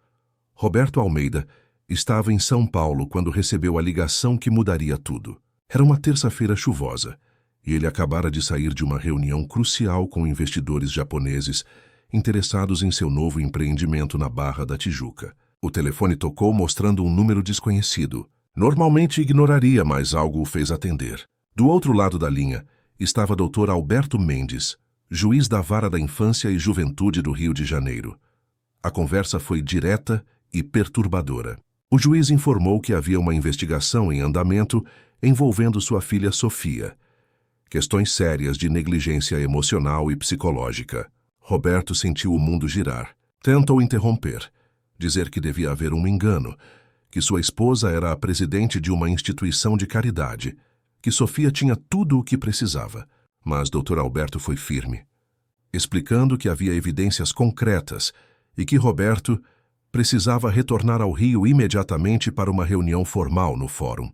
Roberto Almeida estava em São Paulo quando recebeu a ligação que mudaria tudo. Era uma terça-feira chuvosa, e ele acabara de sair de uma reunião crucial com investidores japoneses interessados em seu novo empreendimento na Barra da Tijuca. O telefone tocou mostrando um número desconhecido. Normalmente ignoraria, mas algo o fez atender. Do outro lado da linha estava Dr. Alberto Mendes, juiz da Vara da Infância e Juventude do Rio de Janeiro. A conversa foi direta e perturbadora. O juiz informou que havia uma investigação em andamento envolvendo sua filha Sofia. Questões sérias de negligência emocional e psicológica. Roberto sentiu o mundo girar. Tentou interromper, dizer que devia haver um engano, que sua esposa era a presidente de uma instituição de caridade, que Sofia tinha tudo o que precisava. Mas Dr. Alberto foi firme, explicando que havia evidências concretas e que Roberto precisava retornar ao Rio imediatamente para uma reunião formal no fórum.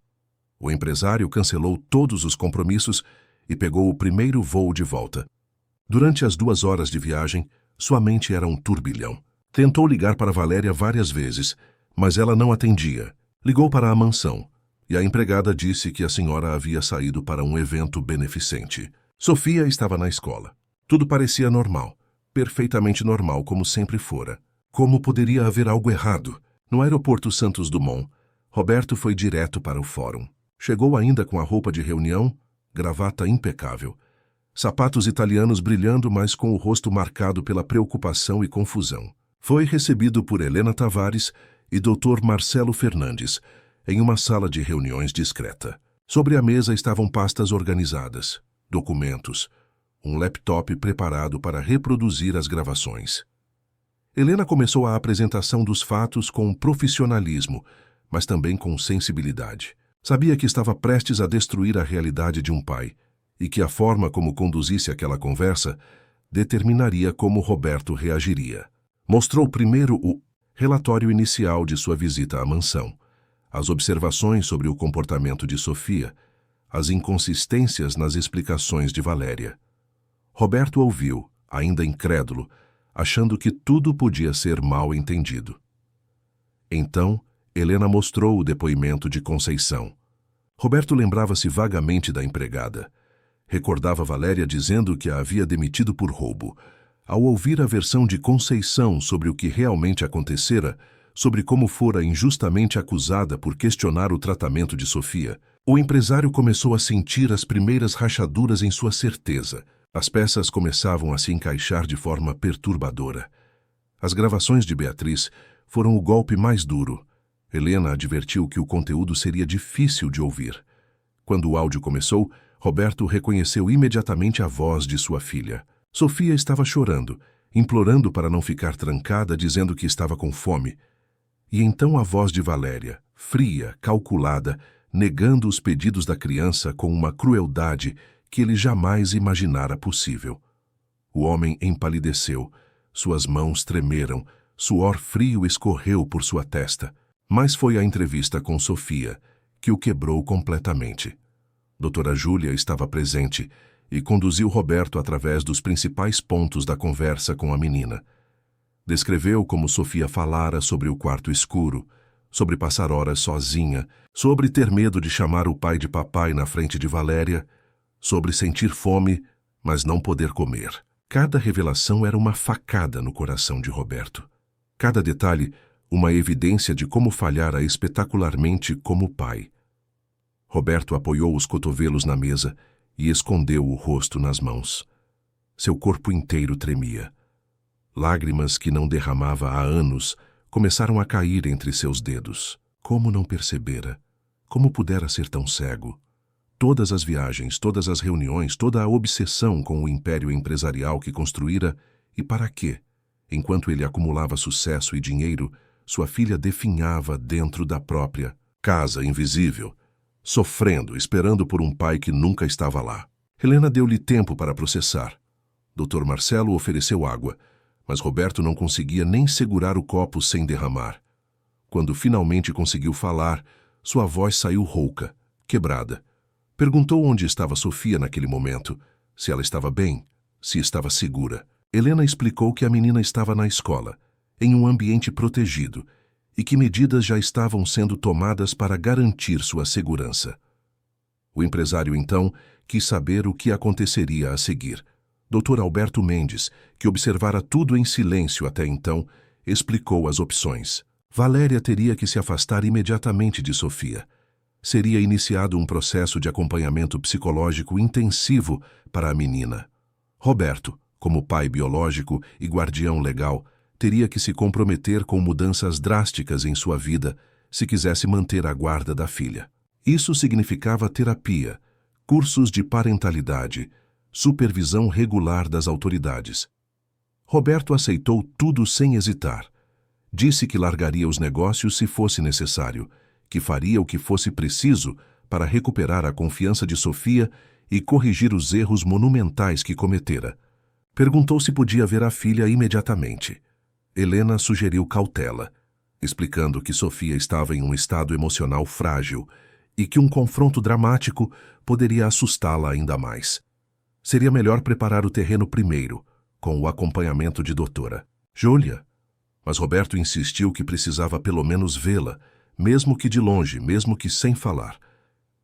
O empresário cancelou todos os compromissos e pegou o primeiro voo de volta. Durante as 2 horas de viagem, sua mente era um turbilhão. Tentou ligar para Valéria várias vezes, mas ela não atendia. Ligou para a mansão, e a empregada disse que a senhora havia saído para um evento beneficente. Sofia estava na escola. Tudo parecia normal, perfeitamente normal, como sempre fora. Como poderia haver algo errado? No aeroporto Santos Dumont, Roberto foi direto para o fórum. Chegou ainda com a roupa de reunião, gravata impecável, sapatos italianos brilhando, mas com o rosto marcado pela preocupação e confusão. Foi recebido por Helena Tavares e Dr. Marcelo Fernandes em uma sala de reuniões discreta. Sobre a mesa estavam pastas organizadas, documentos, um laptop preparado para reproduzir as gravações. Helena começou a apresentação dos fatos com profissionalismo, mas também com sensibilidade. Sabia que estava prestes a destruir a realidade de um pai e que a forma como conduzisse aquela conversa determinaria como Roberto reagiria. Mostrou primeiro o relatório inicial de sua visita à mansão, as observações sobre o comportamento de Sofia, as inconsistências nas explicações de Valéria. Roberto ouviu, ainda incrédulo, achando que tudo podia ser mal entendido. Então, Helena mostrou o depoimento de Conceição. Roberto lembrava-se vagamente da empregada. Recordava Valéria dizendo que a havia demitido por roubo. Ao ouvir a versão de Conceição sobre o que realmente acontecera, sobre como fora injustamente acusada por questionar o tratamento de Sofia, o empresário começou a sentir as primeiras rachaduras em sua certeza. As peças começavam a se encaixar de forma perturbadora. As gravações de Beatriz foram o golpe mais duro. Helena advertiu que o conteúdo seria difícil de ouvir. Quando o áudio começou, Roberto reconheceu imediatamente a voz de sua filha. Sofia estava chorando, implorando para não ficar trancada, dizendo que estava com fome. E então a voz de Valéria, fria, calculada, negando os pedidos da criança com uma crueldade que ele jamais imaginara possível. O homem empalideceu, suas mãos tremeram, Suor frio escorreu por sua testa, mas foi a entrevista com Sofia que o quebrou completamente. Doutora Júlia estava presente e conduziu Roberto através dos principais pontos da conversa com a menina. Descreveu como Sofia falara sobre o quarto escuro, sobre passar horas sozinha, sobre ter medo de chamar o pai de papai na frente de Valéria, sobre sentir fome, mas não poder comer. Cada revelação era uma facada no coração de Roberto. Cada detalhe, uma evidência de como falhara espetacularmente como pai. Roberto apoiou os cotovelos na mesa e escondeu o rosto nas mãos. Seu corpo inteiro tremia. Lágrimas que não derramava há anos começaram a cair entre seus dedos. Como não percebera? Como pudera ser tão cego? Todas as viagens, todas as reuniões, toda a obsessão com o império empresarial que construíra, e para quê? Enquanto ele acumulava sucesso e dinheiro, sua filha definhava dentro da própria casa invisível, sofrendo, esperando por um pai que nunca estava lá. Helena deu-lhe tempo para processar. Dr. Marcelo ofereceu água, mas Roberto não conseguia nem segurar o copo sem derramar. Quando finalmente conseguiu falar, sua voz saiu rouca, quebrada. Perguntou onde estava Sofia naquele momento, se ela estava bem, se estava segura. Helena explicou que a menina estava na escola, em um ambiente protegido, e que medidas já estavam sendo tomadas para garantir sua segurança. O empresário, então, quis saber o que aconteceria a seguir. Dr. Alberto Mendes, que observara tudo em silêncio até então, explicou as opções. Valéria teria que se afastar imediatamente de Sofia. Seria iniciado um processo de acompanhamento psicológico intensivo para a menina. Roberto, como pai biológico e guardião legal, teria que se comprometer com mudanças drásticas em sua vida se quisesse manter a guarda da filha. Isso significava terapia, cursos de parentalidade, supervisão regular das autoridades. Roberto aceitou tudo sem hesitar. Disse que largaria os negócios se fosse necessário, que faria o que fosse preciso para recuperar a confiança de Sofia e corrigir os erros monumentais que cometera. Perguntou se podia ver a filha imediatamente. Helena sugeriu cautela, explicando que Sofia estava em um estado emocional frágil e que um confronto dramático poderia assustá-la ainda mais. Seria melhor preparar o terreno primeiro, com o acompanhamento de doutora Júlia. Mas Roberto insistiu que precisava pelo menos vê-la, mesmo que de longe, mesmo que sem falar.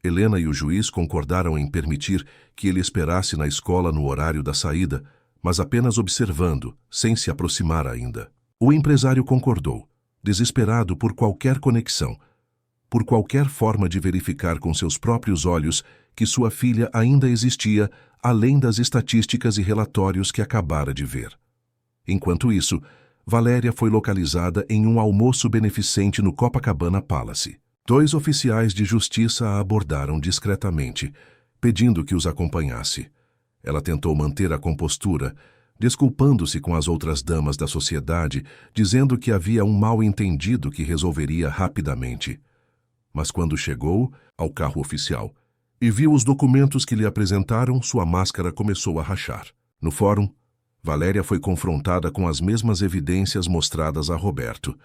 Helena e o juiz concordaram em permitir que ele esperasse na escola no horário da saída, mas apenas observando, sem se aproximar ainda. O empresário concordou, desesperado por qualquer conexão, por qualquer forma de verificar com seus próprios olhos que sua filha ainda existia além das estatísticas e relatórios que acabara de ver. Enquanto isso, Valéria foi localizada em um almoço beneficente no Copacabana Palace. 2 oficiais de justiça a abordaram discretamente, pedindo que os acompanhasse. Ela tentou manter a compostura, desculpando-se com as outras damas da sociedade, dizendo que havia um mal-entendido que resolveria rapidamente. Mas quando chegou ao carro oficial e viu os documentos que lhe apresentaram, sua máscara começou a rachar. No fórum, Valéria foi confrontada com as mesmas evidências mostradas a Roberto.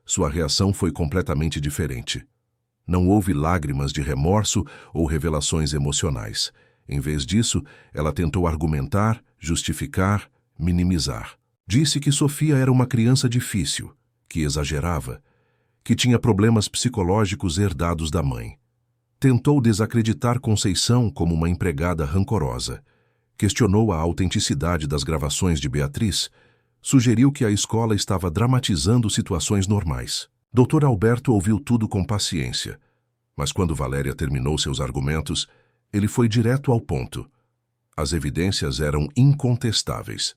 Sua reação foi completamente diferente. Não houve lágrimas de remorso ou revelações emocionais. Em vez disso, ela tentou argumentar, justificar, minimizar. Disse que Sofia era uma criança difícil, que exagerava, que tinha problemas psicológicos herdados da mãe. Tentou desacreditar Conceição como uma empregada rancorosa. Questionou a autenticidade das gravações de Beatriz, sugeriu que a escola estava dramatizando situações normais. Dr. Alberto ouviu tudo com paciência, mas quando Valéria terminou seus argumentos, ele foi direto ao ponto. As evidências eram incontestáveis.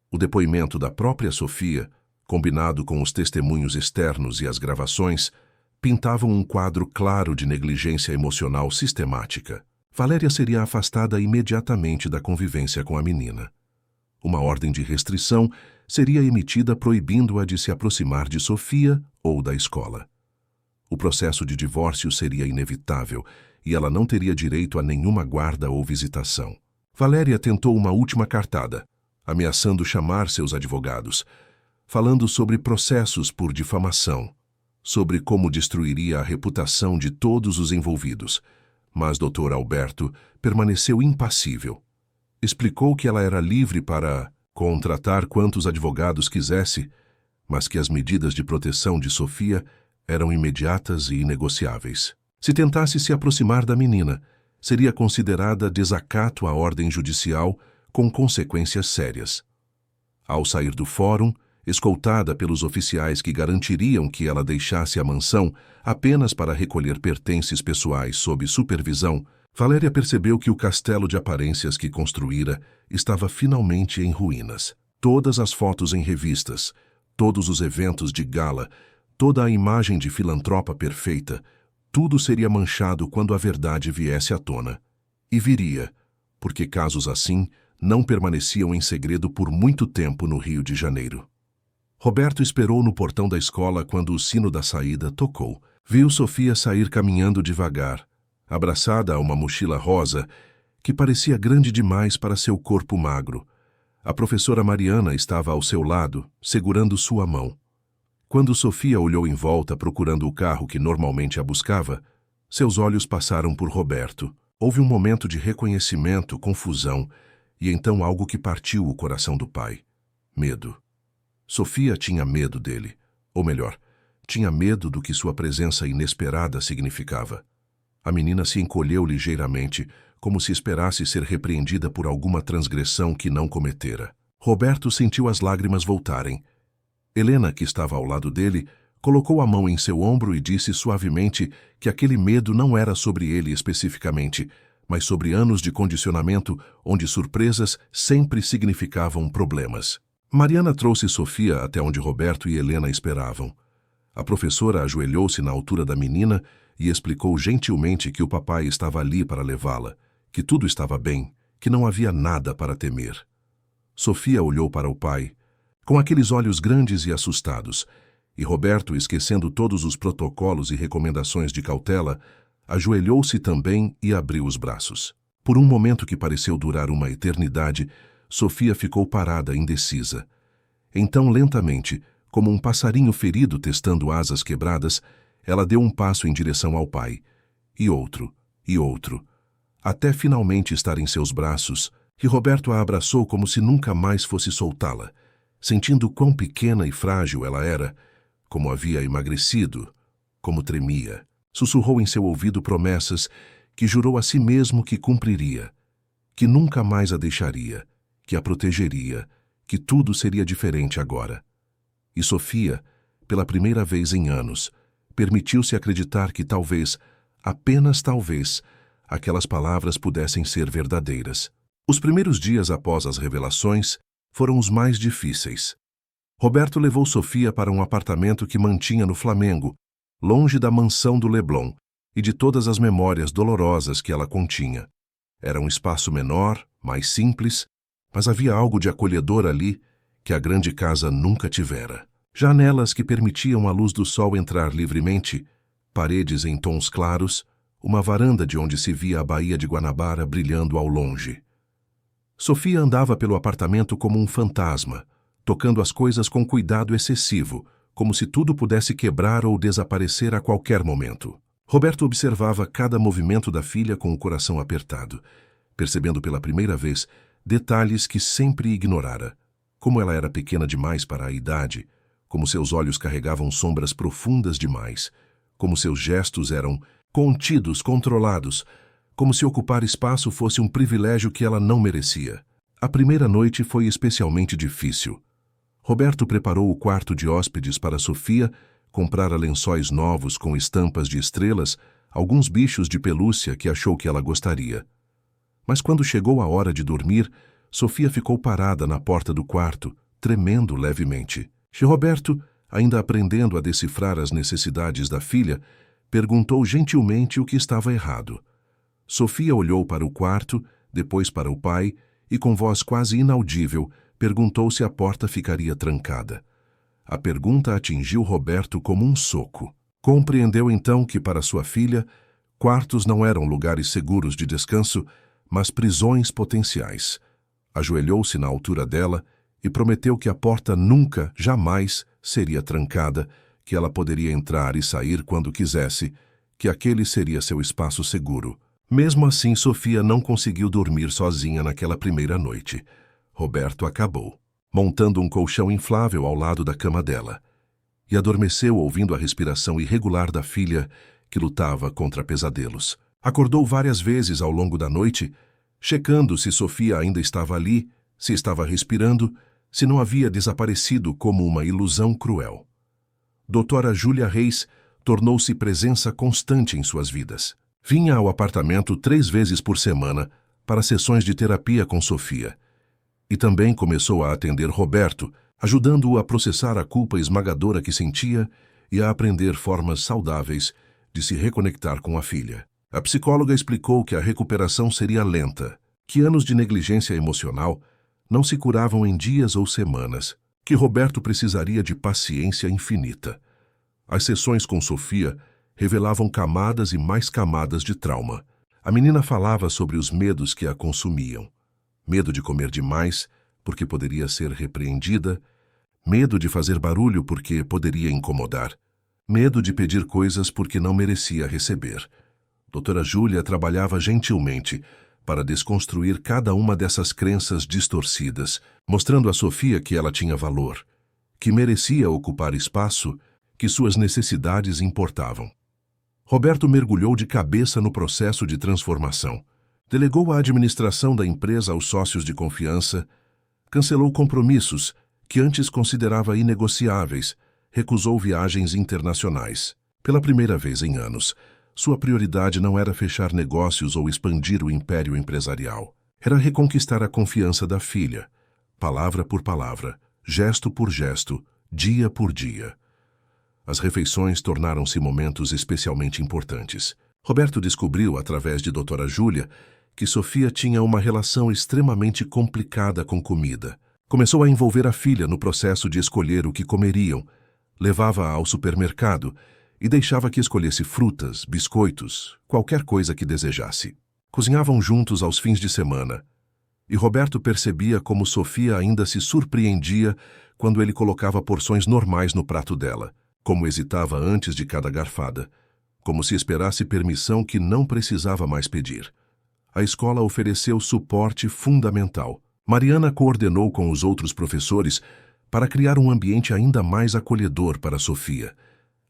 O depoimento da própria Sofia, combinado com os testemunhos externos e as gravações, pintavam um quadro claro de negligência emocional sistemática. Valéria seria afastada imediatamente da convivência com a menina. Uma ordem de restrição seria emitida proibindo-a de se aproximar de Sofia ou da escola. O processo de divórcio seria inevitável e ela não teria direito a nenhuma guarda ou visitação. Valéria tentou uma última cartada, ameaçando chamar seus advogados. falando sobre processos por difamação, sobre como destruiria a reputação de todos os envolvidos. Mas Dr. Alberto permaneceu impassível. Explicou que ela era livre para contratar quantos advogados quisesse, mas que as medidas de proteção de Sofia eram imediatas e inegociáveis. Se tentasse se aproximar da menina, seria considerada desacato à ordem judicial com consequências sérias. Ao sair do fórum, escoltada pelos oficiais que garantiriam que ela deixasse a mansão apenas para recolher pertences pessoais sob supervisão, Valéria percebeu que o castelo de aparências que construíra estava finalmente em ruínas. Todas as fotos em revistas, todos os eventos de gala, toda a imagem de filantropa perfeita, tudo seria manchado quando a verdade viesse à tona. E viria, porque casos assim não permaneciam em segredo por muito tempo no Rio de Janeiro. Roberto esperou no portão da escola quando o sino da saída tocou. Viu Sofia sair caminhando devagar, abraçada a uma mochila rosa que parecia grande demais para seu corpo magro. A professora Mariana estava ao seu lado, segurando sua mão. Quando Sofia olhou em volta procurando o carro que normalmente a buscava, seus olhos passaram por Roberto. Houve um momento de reconhecimento, confusão, e então algo que partiu o coração do pai. Medo. Sofia tinha medo dele, ou melhor, tinha medo do que sua presença inesperada significava. A menina se encolheu ligeiramente, como se esperasse ser repreendida por alguma transgressão que não cometera. Roberto sentiu as lágrimas voltarem. Helena, que estava ao lado dele, colocou a mão em seu ombro e disse suavemente que aquele medo não era sobre ele especificamente, mas sobre anos de condicionamento onde surpresas sempre significavam problemas. Mariana trouxe Sofia até onde Roberto e Helena esperavam. A professora ajoelhou-se na altura da menina e explicou gentilmente que o papai estava ali para levá-la, que tudo estava bem, que não havia nada para temer. Sofia olhou para o pai, com aqueles olhos grandes e assustados, e Roberto, esquecendo todos os protocolos e recomendações de cautela, ajoelhou-se também e abriu os braços. Por um momento que pareceu durar uma eternidade, Sofia ficou parada, indecisa. Então, lentamente, como um passarinho ferido testando asas quebradas, ela deu um passo em direção ao pai, e outro, até finalmente estar em seus braços, e Roberto a abraçou como se nunca mais fosse soltá-la, sentindo quão pequena e frágil ela era, como havia emagrecido, como tremia. Sussurrou em seu ouvido promessas que jurou a si mesmo que cumpriria, que nunca mais a deixaria, que a protegeria, que tudo seria diferente agora. E Sofia, pela primeira vez em anos, permitiu-se acreditar que talvez, apenas talvez, aquelas palavras pudessem ser verdadeiras. Os primeiros dias após as revelações foram os mais difíceis. Roberto levou Sofia para um apartamento que mantinha no Flamengo, longe da mansão do Leblon e de todas as memórias dolorosas que ela continha. Era um espaço menor, mais simples, mas havia algo de acolhedor ali que a grande casa nunca tivera. Janelas que permitiam a luz do sol entrar livremente, paredes em tons claros, uma varanda de onde se via a Baía de Guanabara brilhando ao longe. Sofia andava pelo apartamento como um fantasma, tocando as coisas com cuidado excessivo, como se tudo pudesse quebrar ou desaparecer a qualquer momento. Roberto observava cada movimento da filha com o coração apertado, percebendo pela primeira vez detalhes que sempre ignorara, como ela era pequena demais para a idade, como seus olhos carregavam sombras profundas demais, como seus gestos eram contidos, controlados, como se ocupar espaço fosse um privilégio que ela não merecia. A primeira noite foi especialmente difícil. Roberto preparou o quarto de hóspedes para Sofia, comprara lençóis novos com estampas de estrelas, alguns bichos de pelúcia que achou que ela gostaria. Mas quando chegou a hora de dormir, Sofia ficou parada na porta do quarto, tremendo levemente. Roberto, ainda aprendendo a decifrar as necessidades da filha, perguntou gentilmente o que estava errado. Sofia olhou para o quarto, depois para o pai, e com voz quase inaudível, perguntou se a porta ficaria trancada. A pergunta atingiu Roberto como um soco. Compreendeu então que, para sua filha, quartos não eram lugares seguros de descanso, mas prisões potenciais. Ajoelhou-se na altura dela e prometeu que a porta nunca, jamais, seria trancada, que ela poderia entrar e sair quando quisesse, que aquele seria seu espaço seguro. Mesmo assim, Sofia não conseguiu dormir sozinha naquela primeira noite. Roberto acabou, montando um colchão inflável ao lado da cama dela, e adormeceu ouvindo a respiração irregular da filha, que lutava contra pesadelos. Acordou várias vezes ao longo da noite, checando se Sofia ainda estava ali, se estava respirando, se não havia desaparecido como uma ilusão cruel. Doutora Júlia Reis tornou-se presença constante em suas vidas. Vinha ao apartamento 3 vezes por semana para sessões de terapia com Sofia. E também começou a atender Roberto, ajudando-o a processar a culpa esmagadora que sentia e a aprender formas saudáveis de se reconectar com a filha. A psicóloga explicou que a recuperação seria lenta, que anos de negligência emocional não se curavam em dias ou semanas, que Roberto precisaria de paciência infinita. As sessões com Sofia revelavam camadas e mais camadas de trauma. A menina falava sobre os medos que a consumiam. Medo de comer demais, porque poderia ser repreendida. Medo de fazer barulho, porque poderia incomodar. Medo de pedir coisas porque não merecia receber. Doutora Júlia trabalhava gentilmente para desconstruir cada uma dessas crenças distorcidas, mostrando a Sofia que ela tinha valor, que merecia ocupar espaço, que suas necessidades importavam. Roberto mergulhou de cabeça no processo de transformação. Delegou a administração da empresa aos sócios de confiança, cancelou compromissos que antes considerava inegociáveis, recusou viagens internacionais. Pela primeira vez em anos, sua prioridade não era fechar negócios ou expandir o império empresarial. Era reconquistar a confiança da filha, palavra por palavra, gesto por gesto, dia por dia. As refeições tornaram-se momentos especialmente importantes. Roberto descobriu, através de doutora Júlia, que Sofia tinha uma relação extremamente complicada com comida. Começou a envolver a filha no processo de escolher o que comeriam, levava-a ao supermercado e deixava que escolhesse frutas, biscoitos, qualquer coisa que desejasse. Cozinhavam juntos aos fins de semana, e Roberto percebia como Sofia ainda se surpreendia quando ele colocava porções normais no prato dela, como hesitava antes de cada garfada, como se esperasse permissão que não precisava mais pedir. A escola ofereceu suporte fundamental. Mariana coordenou com os outros professores para criar um ambiente ainda mais acolhedor para Sofia.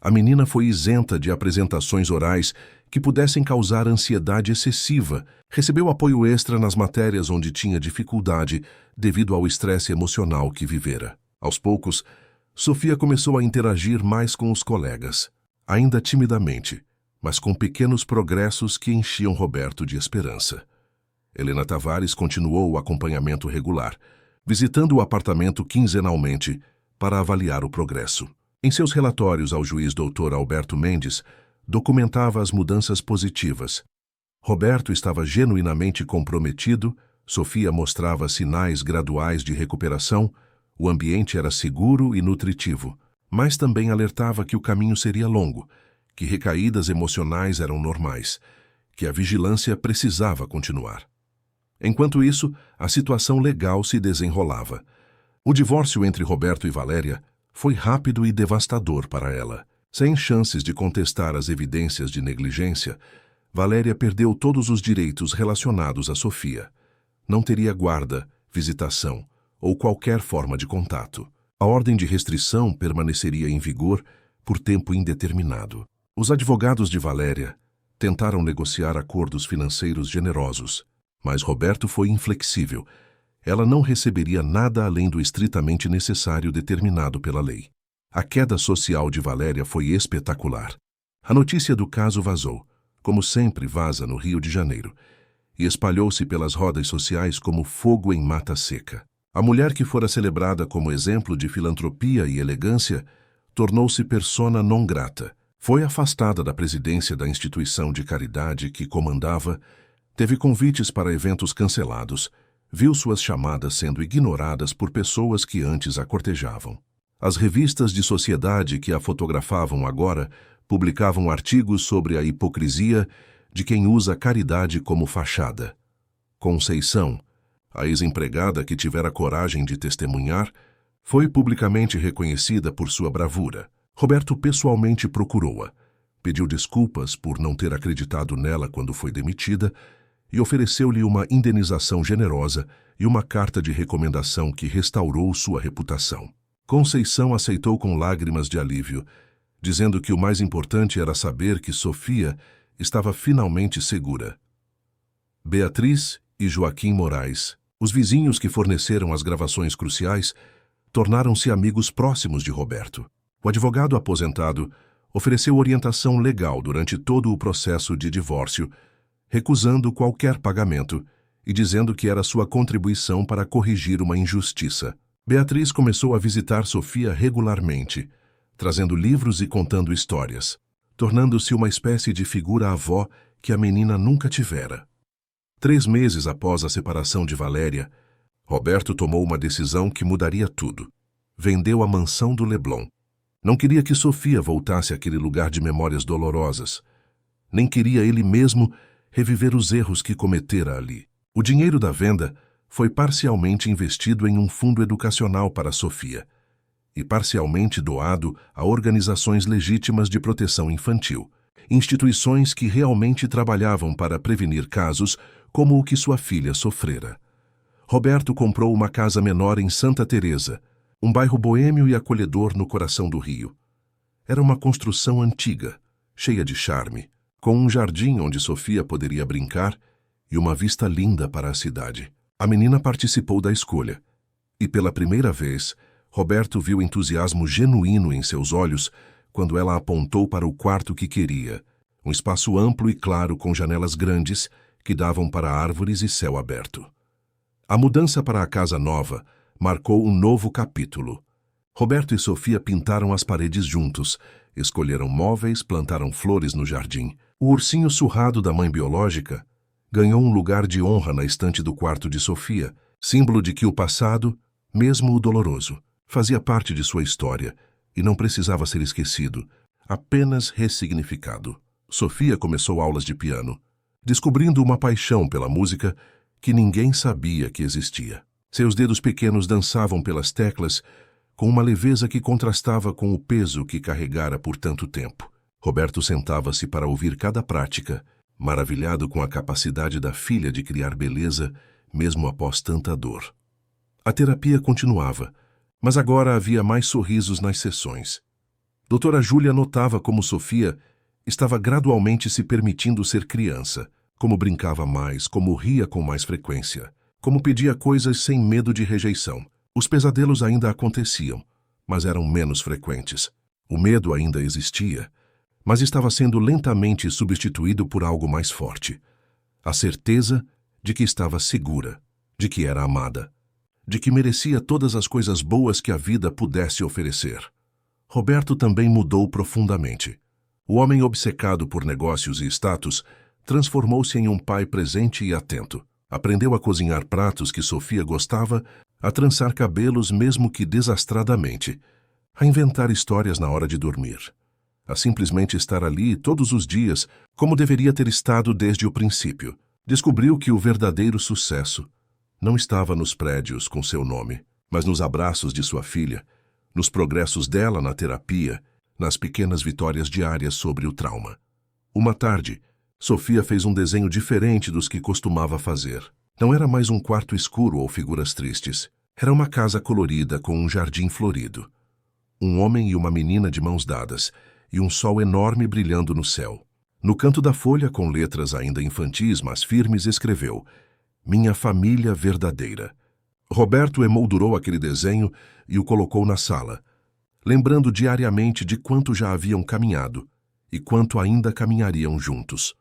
A menina foi isenta de apresentações orais que pudessem causar ansiedade excessiva, recebeu apoio extra nas matérias onde tinha dificuldade devido ao estresse emocional que vivera. Aos poucos, Sofia começou a interagir mais com os colegas, ainda timidamente, mas com pequenos progressos que enchiam Roberto de esperança. Helena Tavares continuou o acompanhamento regular, visitando o apartamento quinzenalmente para avaliar o progresso. Em seus relatórios ao juiz Dr. Alberto Mendes, documentava as mudanças positivas. Roberto estava genuinamente comprometido, Sofia mostrava sinais graduais de recuperação, o ambiente era seguro e nutritivo, mas também alertava que o caminho seria longo, que recaídas emocionais eram normais, que a vigilância precisava continuar. Enquanto isso, a situação legal se desenrolava. O divórcio entre Roberto e Valéria foi rápido e devastador para ela. Sem chances de contestar as evidências de negligência, Valéria perdeu todos os direitos relacionados a Sofia. Não teria guarda, visitação ou qualquer forma de contato. A ordem de restrição permaneceria em vigor por tempo indeterminado. Os advogados de Valéria tentaram negociar acordos financeiros generosos, mas Roberto foi inflexível. Ela não receberia nada além do estritamente necessário determinado pela lei. A queda social de Valéria foi espetacular. A notícia do caso vazou, como sempre vaza no Rio de Janeiro, e espalhou-se pelas rodas sociais como fogo em mata seca. A mulher que fora celebrada como exemplo de filantropia e elegância tornou-se persona non grata. Foi afastada da presidência da instituição de caridade que comandava, teve convites para eventos cancelados, viu suas chamadas sendo ignoradas por pessoas que antes a cortejavam. As revistas de sociedade que a fotografavam agora publicavam artigos sobre a hipocrisia de quem usa a caridade como fachada. Conceição, a ex-empregada que tivera coragem de testemunhar, foi publicamente reconhecida por sua bravura. Roberto pessoalmente procurou-a, pediu desculpas por não ter acreditado nela quando foi demitida e ofereceu-lhe uma indenização generosa e uma carta de recomendação que restaurou sua reputação. Conceição aceitou com lágrimas de alívio, dizendo que o mais importante era saber que Sofia estava finalmente segura. Beatriz e Joaquim Moraes, os vizinhos que forneceram as gravações cruciais, tornaram-se amigos próximos de Roberto. O advogado aposentado ofereceu orientação legal durante todo o processo de divórcio, recusando qualquer pagamento e dizendo que era sua contribuição para corrigir uma injustiça. Beatriz começou a visitar Sofia regularmente, trazendo livros e contando histórias, tornando-se uma espécie de figura-avó que a menina nunca tivera. 3 meses após a separação de Valéria, Roberto tomou uma decisão que mudaria tudo. Vendeu a mansão do Leblon. Não queria que Sofia voltasse àquele lugar de memórias dolorosas. Nem queria ele mesmo reviver os erros que cometera ali. O dinheiro da venda foi parcialmente investido em um fundo educacional para Sofia e parcialmente doado a organizações legítimas de proteção infantil, instituições que realmente trabalhavam para prevenir casos como o que sua filha sofrera. Roberto comprou uma casa menor em Santa Teresa, um bairro boêmio e acolhedor no coração do Rio. Era uma construção antiga, cheia de charme, com um jardim onde Sofia poderia brincar e uma vista linda para a cidade. A menina participou da escolha, e pela primeira vez, Roberto viu entusiasmo genuíno em seus olhos quando ela apontou para o quarto que queria, um espaço amplo e claro com janelas grandes que davam para árvores e céu aberto. A mudança para a casa nova marcou um novo capítulo. Roberto e Sofia pintaram as paredes juntos, escolheram móveis, plantaram flores no jardim. O ursinho surrado da mãe biológica ganhou um lugar de honra na estante do quarto de Sofia, símbolo de que o passado, mesmo o doloroso, fazia parte de sua história e não precisava ser esquecido, apenas ressignificado. Sofia começou aulas de piano, descobrindo uma paixão pela música que ninguém sabia que existia. Seus dedos pequenos dançavam pelas teclas com uma leveza que contrastava com o peso que carregara por tanto tempo. Roberto sentava-se para ouvir cada prática, maravilhado com a capacidade da filha de criar beleza, mesmo após tanta dor. A terapia continuava, mas agora havia mais sorrisos nas sessões. Doutora Júlia notava como Sofia estava gradualmente se permitindo ser criança, como brincava mais, como ria com mais frequência, como pedia coisas sem medo de rejeição. Os pesadelos ainda aconteciam, mas eram menos frequentes. O medo ainda existia, mas estava sendo lentamente substituído por algo mais forte. A certeza de que estava segura, de que era amada, de que merecia todas as coisas boas que a vida pudesse oferecer. Roberto também mudou profundamente. O homem obcecado por negócios e status transformou-se em um pai presente e atento. Aprendeu a cozinhar pratos que Sofia gostava, a trançar cabelos mesmo que desastradamente, a inventar histórias na hora de dormir, a simplesmente estar ali todos os dias como deveria ter estado desde o princípio. Descobriu que o verdadeiro sucesso não estava nos prédios com seu nome, mas nos abraços de sua filha, nos progressos dela na terapia, nas pequenas vitórias diárias sobre o trauma. Uma tarde, Sofia fez um desenho diferente dos que costumava fazer. Não era mais um quarto escuro ou figuras tristes. Era uma casa colorida com um jardim florido. Um homem e uma menina de mãos dadas, e um sol enorme brilhando no céu. No canto da folha, com letras ainda infantis, mas firmes, escreveu: "Minha família verdadeira". Roberto emoldurou aquele desenho e o colocou na sala, lembrando diariamente de quanto já haviam caminhado e quanto ainda caminhariam juntos.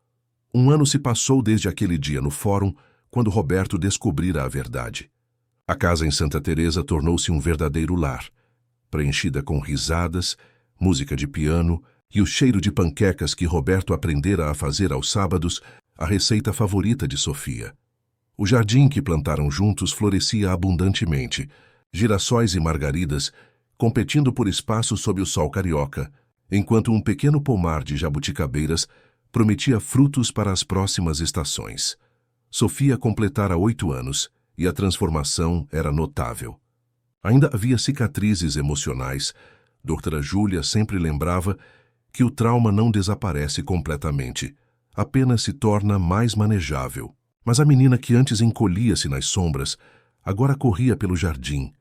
1 ano se passou desde aquele dia no fórum, quando Roberto descobrira a verdade. A casa em Santa Teresa tornou-se um verdadeiro lar, preenchida com risadas, música de piano e o cheiro de panquecas que Roberto aprendera a fazer aos sábados, a receita favorita de Sofia. O jardim que plantaram juntos florescia abundantemente, girassóis e margaridas competindo por espaço sob o sol carioca, enquanto um pequeno pomar de jabuticabeiras prometia frutos para as próximas estações. Sofia completara 8 anos e a transformação era notável. Ainda havia cicatrizes emocionais. Doutora Júlia sempre lembrava que o trauma não desaparece completamente, apenas se torna mais manejável. Mas a menina que antes encolhia-se nas sombras, agora corria pelo jardim,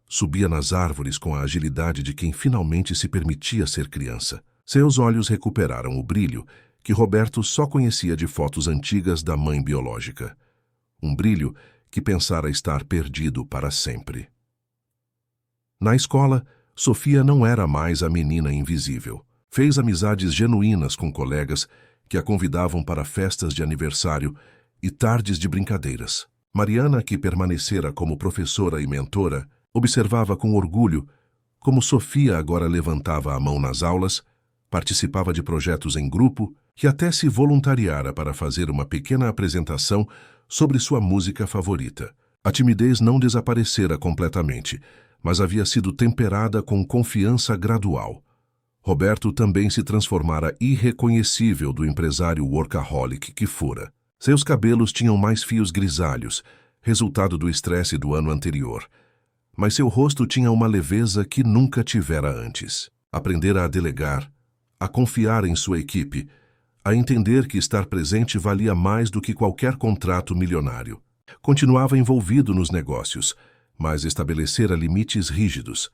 subia nas árvores com a agilidade de quem finalmente se permitia ser criança. Seus olhos recuperaram o brilho que Roberto só conhecia de fotos antigas da mãe biológica. Um brilho que pensara estar perdido para sempre. Na escola, Sofia não era mais a menina invisível. Fez amizades genuínas com colegas que a convidavam para festas de aniversário e tardes de brincadeiras. Mariana, que permanecera como professora e mentora, observava com orgulho como Sofia agora levantava a mão nas aulas, participava de projetos em grupo e até se voluntariara para fazer uma pequena apresentação sobre sua música favorita. A timidez não desaparecera completamente, mas havia sido temperada com confiança gradual. Roberto também se transformara irreconhecível do empresário workaholic que fora. Seus cabelos tinham mais fios grisalhos, resultado do estresse do ano anterior. Mas seu rosto tinha uma leveza que nunca tivera antes. Aprendera a delegar, a confiar em sua equipe, a entender que estar presente valia mais do que qualquer contrato milionário. Continuava envolvido nos negócios, mas estabelecera limites rígidos.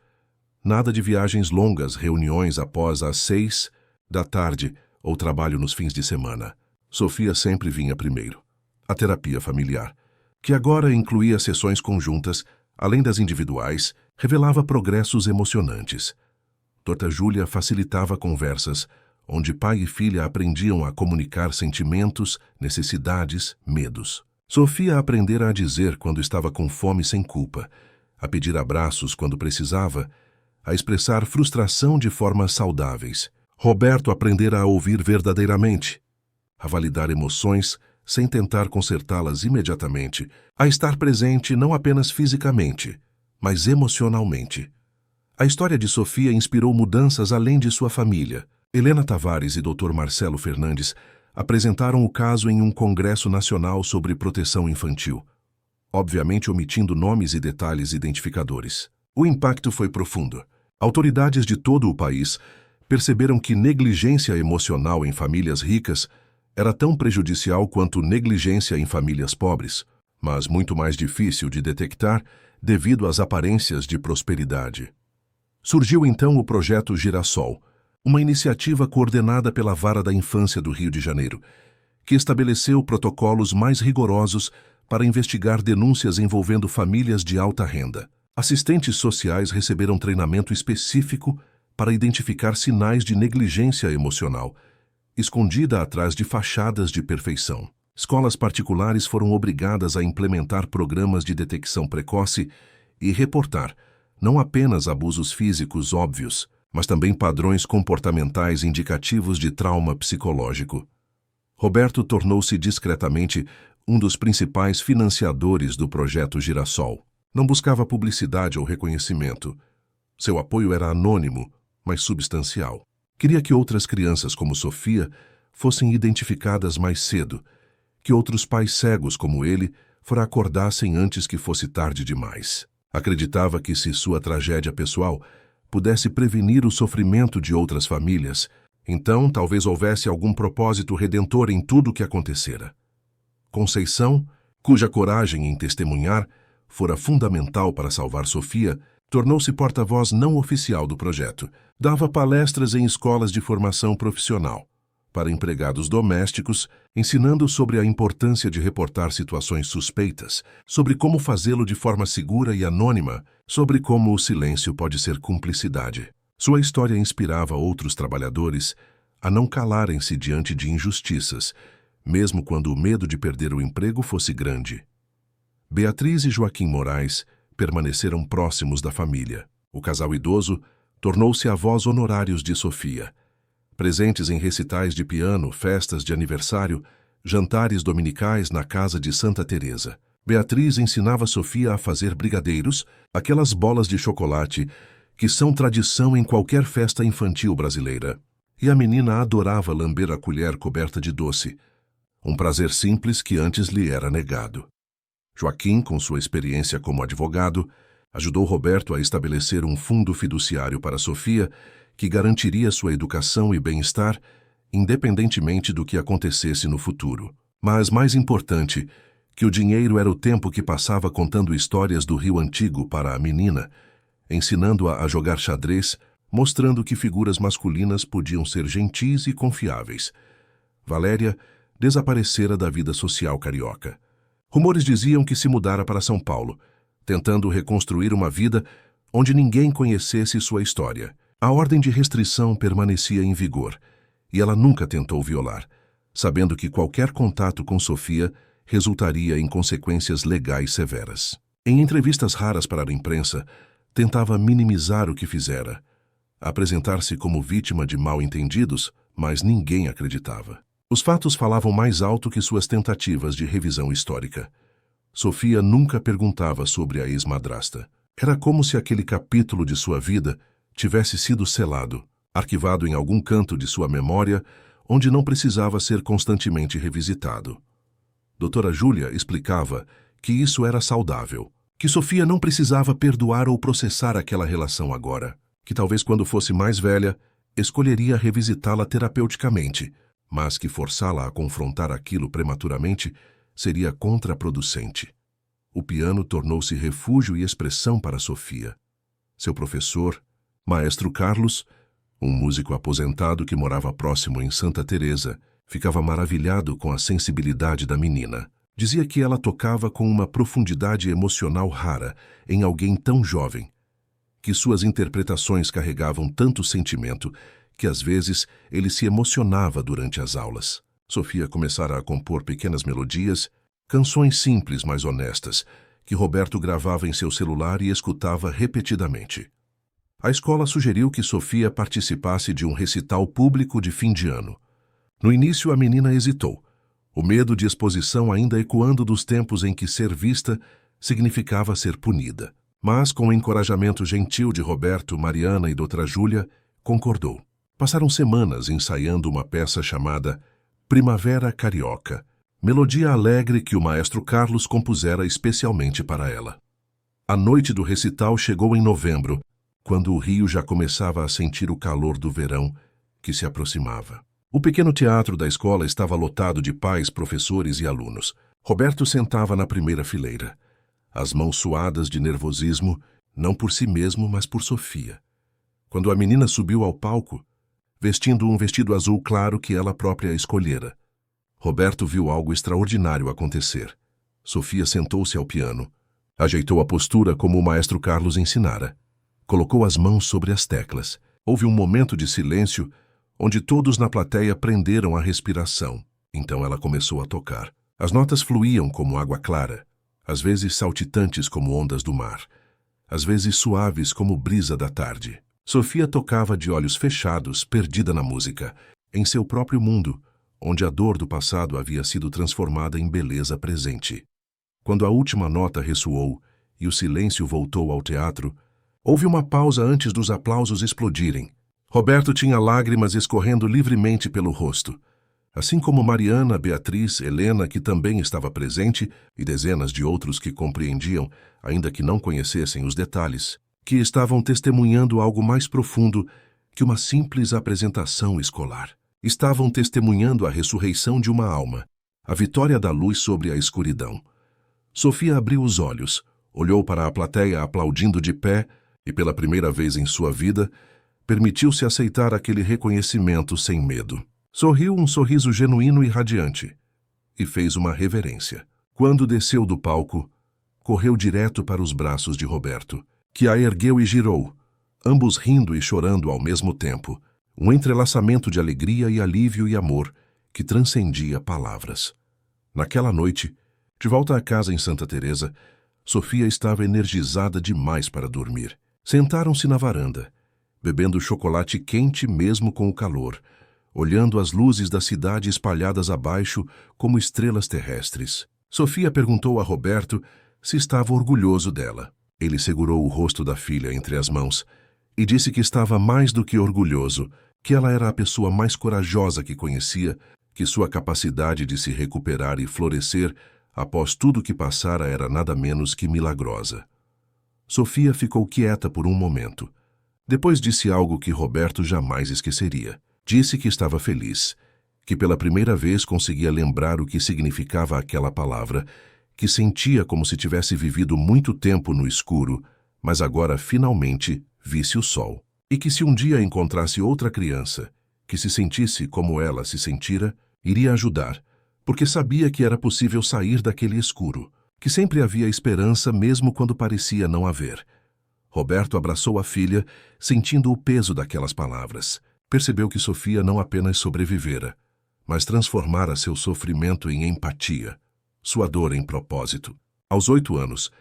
Nada de viagens longas, reuniões após às 6 da tarde ou trabalho nos fins de semana. Sofia sempre vinha primeiro. A terapia familiar, que agora incluía sessões conjuntas, além das individuais, revelava progressos emocionantes. Doutora Júlia facilitava conversas, onde pai e filha aprendiam a comunicar sentimentos, necessidades, medos. Sofia aprendera a dizer quando estava com fome sem culpa, a pedir abraços quando precisava, a expressar frustração de formas saudáveis. Roberto aprendera a ouvir verdadeiramente, a validar emoções sem tentar consertá-las imediatamente, a estar presente não apenas fisicamente, mas emocionalmente. A história de Sofia inspirou mudanças além de sua família. Helena Tavares e Dr. Marcelo Fernandes apresentaram o caso em um congresso nacional sobre proteção infantil, obviamente omitindo nomes e detalhes identificadores. O impacto foi profundo. Autoridades de todo o país perceberam que negligência emocional em famílias ricas era tão prejudicial quanto negligência em famílias pobres, mas muito mais difícil de detectar devido às aparências de prosperidade. Surgiu então o Projeto Girassol, uma iniciativa coordenada pela Vara da Infância do Rio de Janeiro, que estabeleceu protocolos mais rigorosos para investigar denúncias envolvendo famílias de alta renda. Assistentes sociais receberam treinamento específico para identificar sinais de negligência emocional, escondida atrás de fachadas de perfeição. Escolas particulares foram obrigadas a implementar programas de detecção precoce e reportar não apenas abusos físicos óbvios, mas também padrões comportamentais indicativos de trauma psicológico. Roberto tornou-se discretamente um dos principais financiadores do Projeto Girassol. Não buscava publicidade ou reconhecimento. Seu apoio era anônimo, mas substancial. Queria que outras crianças como Sofia fossem identificadas mais cedo, que outros pais cegos como ele acordassem antes que fosse tarde demais. Acreditava que se sua tragédia pessoal pudesse prevenir o sofrimento de outras famílias, então talvez houvesse algum propósito redentor em tudo o que acontecera. Conceição, cuja coragem em testemunhar fora fundamental para salvar Sofia, tornou-se porta-voz não oficial do projeto. Dava palestras em escolas de formação profissional, para empregados domésticos, ensinando sobre a importância de reportar situações suspeitas, sobre como fazê-lo de forma segura e anônima, sobre como o silêncio pode ser cumplicidade. Sua história inspirava outros trabalhadores a não calarem-se diante de injustiças, mesmo quando o medo de perder o emprego fosse grande. Beatriz e Joaquim Moraes permaneceram próximos da família. O casal idoso tornou-se avós honorários de Sofia, presentes em recitais de piano, festas de aniversário, jantares dominicais na casa de Santa Teresa. Beatriz ensinava Sofia a fazer brigadeiros, aquelas bolas de chocolate que são tradição em qualquer festa infantil brasileira. E a menina adorava lamber a colher coberta de doce, um prazer simples que antes lhe era negado. Joaquim, com sua experiência como advogado, ajudou Roberto a estabelecer um fundo fiduciário para Sofia que garantiria sua educação e bem-estar, independentemente do que acontecesse no futuro. Mas, mais importante, que o dinheiro era o tempo que passava contando histórias do Rio Antigo para a menina, ensinando-a a jogar xadrez, mostrando que figuras masculinas podiam ser gentis e confiáveis. Valéria desaparecera da vida social carioca. Rumores diziam que se mudara para São Paulo, tentando reconstruir uma vida onde ninguém conhecesse sua história. A ordem de restrição permanecia em vigor, e ela nunca tentou violar, sabendo que qualquer contato com Sofia resultaria em consequências legais severas. Em entrevistas raras para a imprensa, tentava minimizar o que fizera, apresentar-se como vítima de mal-entendidos, mas ninguém acreditava. Os fatos falavam mais alto que suas tentativas de revisão histórica. Sofia nunca perguntava sobre a ex-madrasta. Era como se aquele capítulo de sua vida tivesse sido selado, arquivado em algum canto de sua memória, onde não precisava ser constantemente revisitado. Doutora Júlia explicava que isso era saudável, que Sofia não precisava perdoar ou processar aquela relação agora, que talvez quando fosse mais velha, escolheria revisitá-la terapeuticamente, mas que forçá-la a confrontar aquilo prematuramente seria contraproducente. O piano tornou-se refúgio e expressão para Sofia. Seu professor, Maestro Carlos, um músico aposentado que morava próximo em Santa Teresa, ficava maravilhado com a sensibilidade da menina. Dizia que ela tocava com uma profundidade emocional rara em alguém tão jovem, que suas interpretações carregavam tanto sentimento que às vezes ele se emocionava durante as aulas. Sofia começara a compor pequenas melodias, canções simples, mas honestas, que Roberto gravava em seu celular e escutava repetidamente. A escola sugeriu que Sofia participasse de um recital público de fim de ano. No início, a menina hesitou, o medo de exposição ainda ecoando dos tempos em que ser vista significava ser punida. Mas, com o encorajamento gentil de Roberto, Mariana e doutora Júlia, concordou. Passaram semanas ensaiando uma peça chamada Primavera Carioca, melodia alegre que o maestro Carlos compusera especialmente para ela. A noite do recital chegou em novembro, quando o Rio já começava a sentir o calor do verão que se aproximava. O pequeno teatro da escola estava lotado de pais, professores e alunos. Roberto sentava na primeira fileira, as mãos suadas de nervosismo, não por si mesmo, mas por Sofia. Quando a menina subiu ao palco, vestindo um vestido azul claro que ela própria escolhera, Roberto viu algo extraordinário acontecer. Sofia sentou-se ao piano, ajeitou a postura como o maestro Carlos ensinara, colocou as mãos sobre as teclas. Houve um momento de silêncio, onde todos na plateia prenderam a respiração. Então ela começou a tocar. As notas fluíam como água clara, às vezes saltitantes como ondas do mar, às vezes suaves como brisa da tarde. Sofia tocava de olhos fechados, perdida na música, em seu próprio mundo, onde a dor do passado havia sido transformada em beleza presente. Quando a última nota ressoou e o silêncio voltou ao teatro, houve uma pausa antes dos aplausos explodirem. Roberto tinha lágrimas escorrendo livremente pelo rosto, assim como Mariana, Beatriz, Helena, que também estava presente, e dezenas de outros que compreendiam, ainda que não conhecessem os detalhes, que estavam testemunhando algo mais profundo que uma simples apresentação escolar. Estavam testemunhando a ressurreição de uma alma, a vitória da luz sobre a escuridão. Sofia abriu os olhos, olhou para a plateia aplaudindo de pé e, pela primeira vez em sua vida, permitiu-se aceitar aquele reconhecimento sem medo. Sorriu um sorriso genuíno e radiante e fez uma reverência. Quando desceu do palco, correu direto para os braços de Roberto, que a ergueu e girou, ambos rindo e chorando ao mesmo tempo, um entrelaçamento de alegria e alívio e amor que transcendia palavras. Naquela noite, de volta à casa em Santa Teresa, Sofia estava energizada demais para dormir. Sentaram-se na varanda, bebendo chocolate quente mesmo com o calor, olhando as luzes da cidade espalhadas abaixo como estrelas terrestres. Sofia perguntou a Roberto se estava orgulhoso dela. Ele segurou o rosto da filha entre as mãos e disse que estava mais do que orgulhoso, que ela era a pessoa mais corajosa que conhecia, que sua capacidade de se recuperar e florescer após tudo o que passara, era nada menos que milagrosa. Sofia ficou quieta por um momento. Depois disse algo que Roberto jamais esqueceria. Disse que estava feliz, que pela primeira vez conseguia lembrar o que significava aquela palavra, que sentia como se tivesse vivido muito tempo no escuro, mas agora finalmente visse o sol. E que se um dia encontrasse outra criança, que se sentisse como ela se sentira, iria ajudar, porque sabia que era possível sair daquele escuro, que sempre havia esperança mesmo quando parecia não haver. Roberto abraçou a filha, sentindo o peso daquelas palavras. Percebeu que Sofia não apenas sobrevivera, mas transformara seu sofrimento em empatia, sua dor em propósito. Aos 8 anos,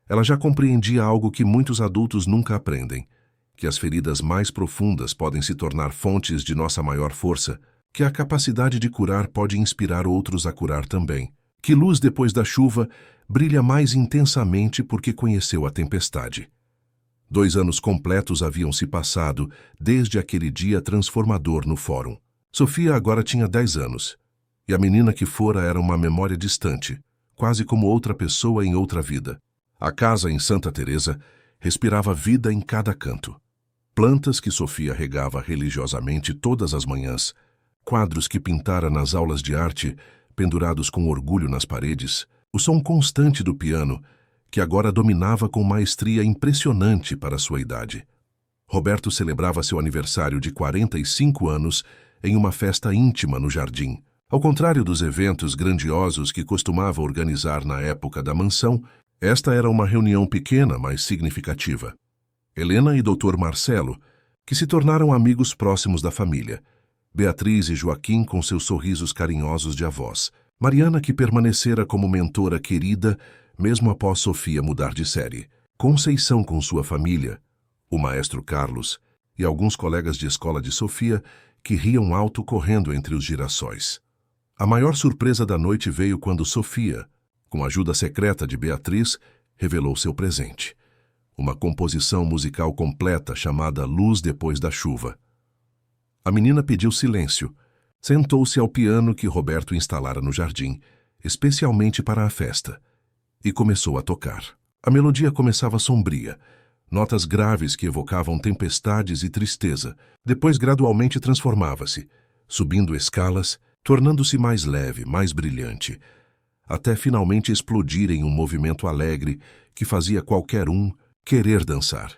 ela já compreendia algo que muitos adultos nunca aprendem, que as feridas mais profundas podem se tornar fontes de nossa maior força, que a capacidade de curar pode inspirar outros a curar também, que luz depois da chuva brilha mais intensamente porque conheceu a tempestade. 2 anos completos haviam se passado desde aquele dia transformador no fórum. Sofia agora tinha 10 anos, e a menina que fora era uma memória distante, quase como outra pessoa em outra vida. A casa em Santa Teresa respirava vida em cada canto. Plantas que Sofia regava religiosamente todas as manhãs, quadros que pintara nas aulas de arte, pendurados com orgulho nas paredes, o som constante do piano, que agora dominava com maestria impressionante para sua idade. Roberto celebrava seu aniversário de 45 anos em uma festa íntima no jardim. Ao contrário dos eventos grandiosos que costumava organizar na época da mansão, esta era uma reunião pequena, mas significativa. Helena e Dr. Marcelo, que se tornaram amigos próximos da família. Beatriz e Joaquim com seus sorrisos carinhosos de avós. Mariana, que permanecera como mentora querida, mesmo após Sofia mudar de série. Conceição com sua família. O maestro Carlos e alguns colegas de escola de Sofia, que riam alto correndo entre os girassóis. A maior surpresa da noite veio quando Sofia, com a ajuda secreta de Beatriz, revelou seu presente. Uma composição musical completa chamada Luz Depois da Chuva. A menina pediu silêncio. Sentou-se ao piano que Roberto instalara no jardim, especialmente para a festa, e começou a tocar. A melodia começava sombria, notas graves que evocavam tempestades e tristeza, depois gradualmente transformava-se, subindo escalas, tornando-se mais leve, mais brilhante, até finalmente explodir em um movimento alegre que fazia qualquer um querer dançar.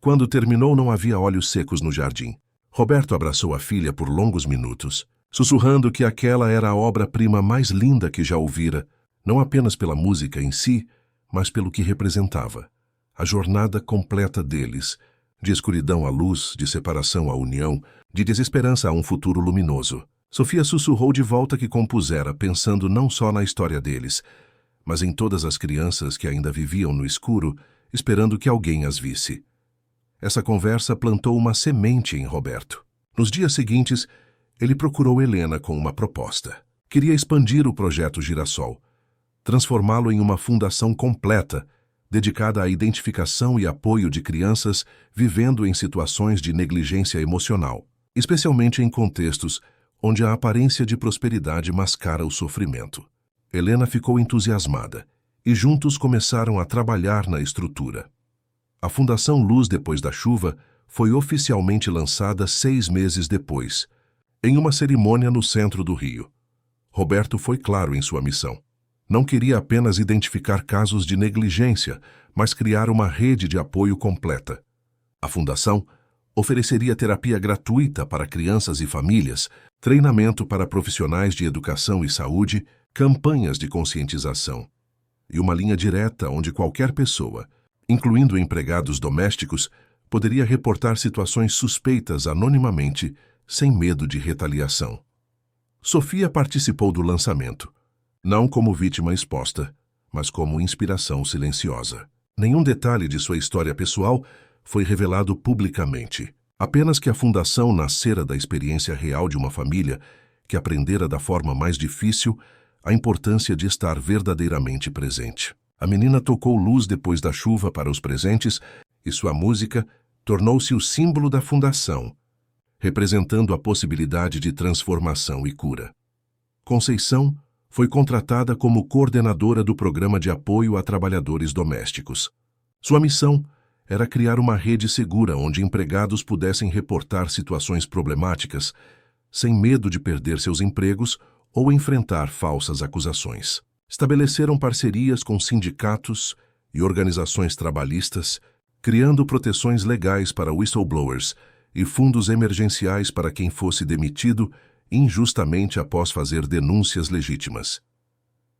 Quando terminou, não havia olhos secos no jardim. Roberto abraçou a filha por longos minutos, sussurrando que aquela era a obra-prima mais linda que já ouvira, não apenas pela música em si, mas pelo que representava. A jornada completa deles, de escuridão à luz, de separação à união, de desesperança a um futuro luminoso. Sofia sussurrou de volta que compusera, pensando não só na história deles, mas em todas as crianças que ainda viviam no escuro, esperando que alguém as visse. Essa conversa plantou uma semente em Roberto. Nos dias seguintes, ele procurou Helena com uma proposta. Queria expandir o projeto Girassol, transformá-lo em uma fundação completa, dedicada à identificação e apoio de crianças vivendo em situações de negligência emocional, especialmente em contextos onde a aparência de prosperidade mascara o sofrimento. Helena ficou entusiasmada, e juntos começaram a trabalhar na estrutura. A Fundação Luz Depois da Chuva foi oficialmente lançada 6 meses depois, em uma cerimônia no centro do Rio. Roberto foi claro em sua missão. Não queria apenas identificar casos de negligência, mas criar uma rede de apoio completa. A Fundação ofereceria terapia gratuita para crianças e famílias, treinamento para profissionais de educação e saúde, campanhas de conscientização e uma linha direta onde qualquer pessoa, incluindo empregados domésticos, poderia reportar situações suspeitas anonimamente, sem medo de retaliação. Sofia participou do lançamento, não como vítima exposta, mas como inspiração silenciosa. Nenhum detalhe de sua história pessoal foi revelado publicamente, apenas que a fundação nascera da experiência real de uma família que aprendera da forma mais difícil a importância de estar verdadeiramente presente. A menina tocou Luz Depois da Chuva para os presentes e sua música tornou-se o símbolo da fundação, representando a possibilidade de transformação e cura. Conceição foi contratada como coordenadora do Programa de Apoio a Trabalhadores Domésticos. Sua missão era criar uma rede segura onde empregados pudessem reportar situações problemáticas, sem medo de perder seus empregos ou enfrentar falsas acusações. Estabeleceram parcerias com sindicatos e organizações trabalhistas, criando proteções legais para whistleblowers e fundos emergenciais para quem fosse demitido injustamente após fazer denúncias legítimas.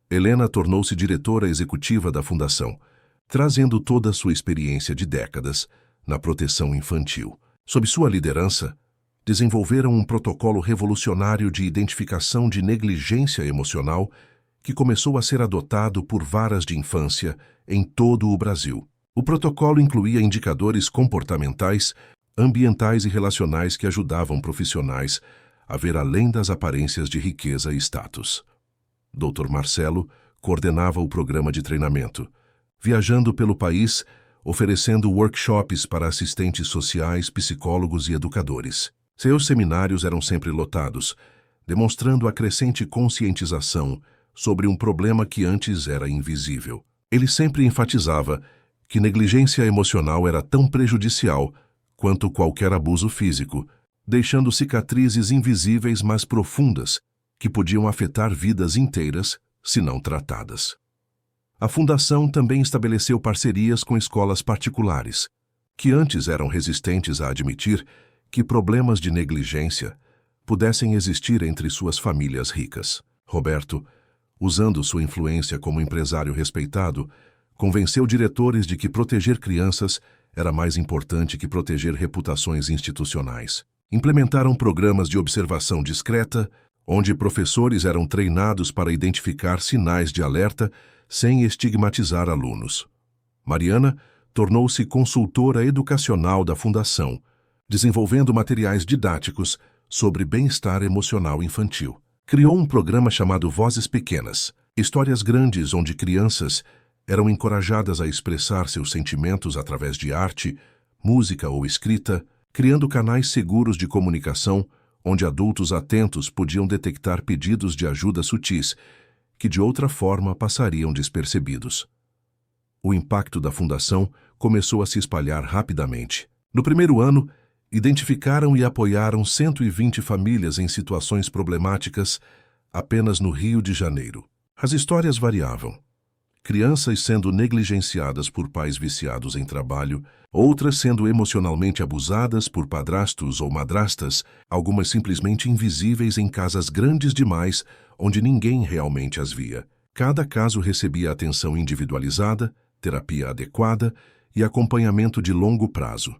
Helena tornou-se diretora executiva da Fundação, trazendo toda a sua experiência de décadas na proteção infantil. Sob sua liderança, desenvolveram um protocolo revolucionário de identificação de negligência emocional que começou a ser adotado por varas de infância em todo o Brasil. O protocolo incluía indicadores comportamentais, ambientais e relacionais que ajudavam profissionais a ver além das aparências de riqueza e status. Dr. Marcelo coordenava o programa de treinamento, viajando pelo país, oferecendo workshops para assistentes sociais, psicólogos e educadores. Seus seminários eram sempre lotados, demonstrando a crescente conscientização sobre um problema que antes era invisível. Ele sempre enfatizava que negligência emocional era tão prejudicial quanto qualquer abuso físico, deixando cicatrizes invisíveis mas profundas que podiam afetar vidas inteiras se não tratadas. A Fundação também estabeleceu parcerias com escolas particulares, que antes eram resistentes a admitir que problemas de negligência pudessem existir entre suas famílias ricas. Roberto, usando sua influência como empresário respeitado, convenceu diretores de que proteger crianças era mais importante que proteger reputações institucionais. Implementaram programas de observação discreta, onde professores eram treinados para identificar sinais de alerta sem estigmatizar alunos. Mariana tornou-se consultora educacional da Fundação, desenvolvendo materiais didáticos sobre bem-estar emocional infantil. Criou um programa chamado Vozes Pequenas, histórias grandes onde crianças eram encorajadas a expressar seus sentimentos através de arte, música ou escrita, criando canais seguros de comunicação onde adultos atentos podiam detectar pedidos de ajuda sutis que de outra forma passariam despercebidos. O impacto da Fundação começou a se espalhar rapidamente. No primeiro ano, identificaram e apoiaram 120 famílias em situações problemáticas apenas no Rio de Janeiro. As histórias variavam. Crianças sendo negligenciadas por pais viciados em trabalho, outras sendo emocionalmente abusadas por padrastos ou madrastas, algumas simplesmente invisíveis em casas grandes demais onde ninguém realmente as via. Cada caso recebia atenção individualizada, terapia adequada e acompanhamento de longo prazo.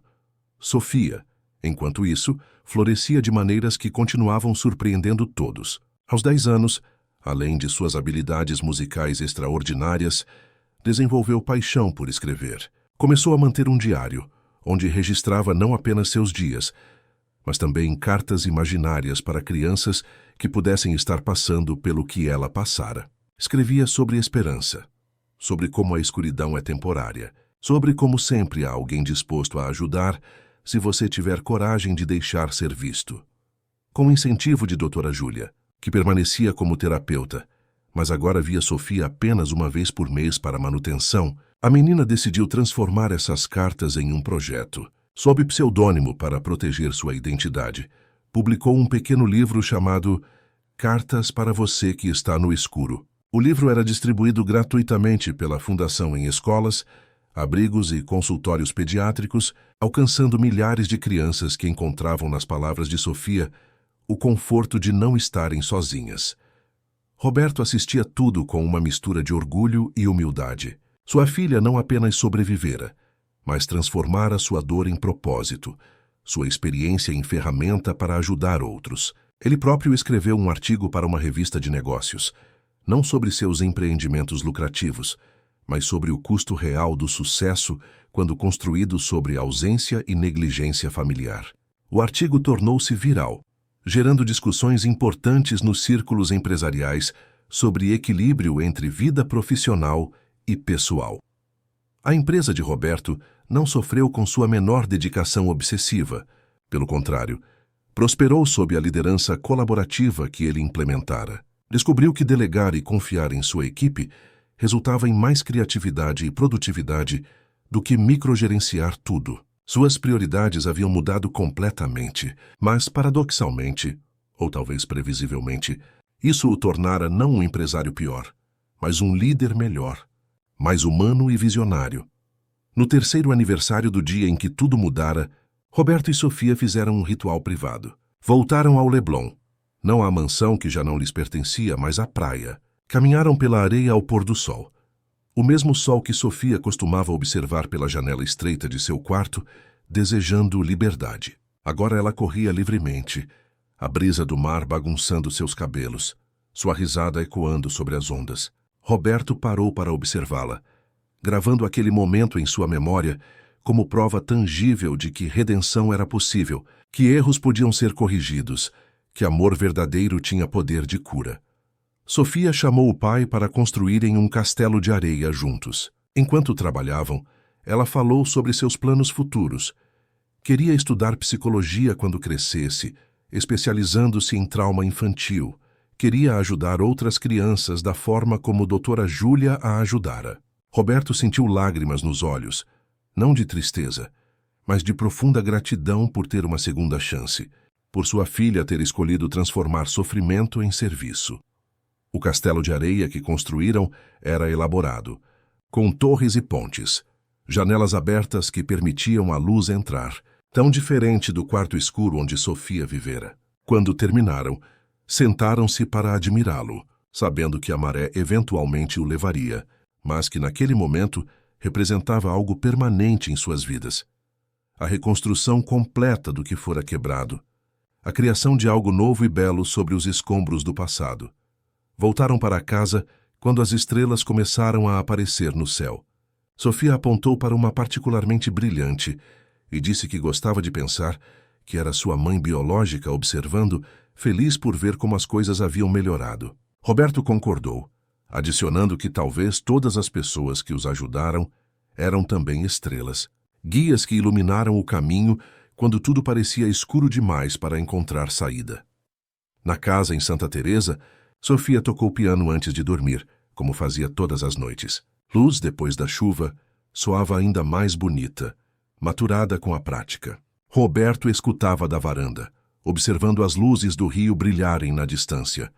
Sofia, enquanto isso, florescia de maneiras que continuavam surpreendendo todos. Aos 10 anos, além de suas habilidades musicais extraordinárias, desenvolveu paixão por escrever. Começou a manter um diário, onde registrava não apenas seus dias, mas também cartas imaginárias para crianças que pudessem estar passando pelo que ela passara. Escrevia sobre esperança, sobre como a escuridão é temporária, sobre como sempre há alguém disposto a ajudar se você tiver coragem de deixar ser visto. Com o incentivo de Doutora Júlia, que permanecia como terapeuta, mas agora via Sofia apenas uma vez por mês para manutenção, a menina decidiu transformar essas cartas em um projeto. Sob pseudônimo para proteger sua identidade, publicou um pequeno livro chamado Cartas para Você que Está no Escuro. O livro era distribuído gratuitamente pela Fundação em escolas, abrigos e consultórios pediátricos, alcançando milhares de crianças que encontravam nas palavras de Sofia o conforto de não estarem sozinhas. Roberto assistia tudo com uma mistura de orgulho e humildade. Sua filha não apenas sobrevivera, mas transformara sua dor em propósito, sua experiência em ferramenta para ajudar outros. Ele próprio escreveu um artigo para uma revista de negócios, não sobre seus empreendimentos lucrativos, mas sobre o custo real do sucesso quando construído sobre ausência e negligência familiar. O artigo tornou-se viral, gerando discussões importantes nos círculos empresariais sobre equilíbrio entre vida profissional e pessoal. A empresa de Roberto não sofreu com sua menor dedicação obsessiva. Pelo contrário, prosperou sob a liderança colaborativa que ele implementara. Descobriu que delegar e confiar em sua equipe resultava em mais criatividade e produtividade do que microgerenciar tudo. Suas prioridades haviam mudado completamente, mas paradoxalmente, ou talvez previsivelmente, isso o tornara não um empresário pior, mas um líder melhor, mais humano e visionário. No terceiro aniversário do dia em que tudo mudara, Roberto e Sofia fizeram um ritual privado. Voltaram ao Leblon, não à mansão que já não lhes pertencia, mas à praia. Caminharam pela areia ao pôr do sol. O mesmo sol que Sofia costumava observar pela janela estreita de seu quarto, desejando liberdade. Agora ela corria livremente, a brisa do mar bagunçando seus cabelos, sua risada ecoando sobre as ondas. Roberto parou para observá-la, gravando aquele momento em sua memória como prova tangível de que redenção era possível, que erros podiam ser corrigidos, que amor verdadeiro tinha poder de cura. Sofia chamou o pai para construírem um castelo de areia juntos. Enquanto trabalhavam, ela falou sobre seus planos futuros. Queria estudar psicologia quando crescesse, especializando-se em trauma infantil. Queria ajudar outras crianças da forma como doutora Júlia a ajudara. Roberto sentiu lágrimas nos olhos, não de tristeza, mas de profunda gratidão por ter uma segunda chance, por sua filha ter escolhido transformar sofrimento em serviço. O castelo de areia que construíram era elaborado, com torres e pontes, janelas abertas que permitiam a luz entrar, tão diferente do quarto escuro onde Sofia vivera. Quando terminaram, sentaram-se para admirá-lo, sabendo que a maré eventualmente o levaria, mas que naquele momento representava algo permanente em suas vidas. A reconstrução completa do que fora quebrado, a criação de algo novo e belo sobre os escombros do passado. Voltaram para casa quando as estrelas começaram a aparecer no céu. Sofia apontou para uma particularmente brilhante e disse que gostava de pensar que era sua mãe biológica observando, feliz por ver como as coisas haviam melhorado. Roberto concordou, adicionando que talvez todas as pessoas que os ajudaram eram também estrelas, guias que iluminaram o caminho quando tudo parecia escuro demais para encontrar saída. Na casa em Santa Teresa, Sofia tocou piano antes de dormir, como fazia todas as noites. Luz, depois da chuva, soava ainda mais bonita, maturada com a prática. Roberto escutava da varanda, observando as luzes do rio brilharem na distância,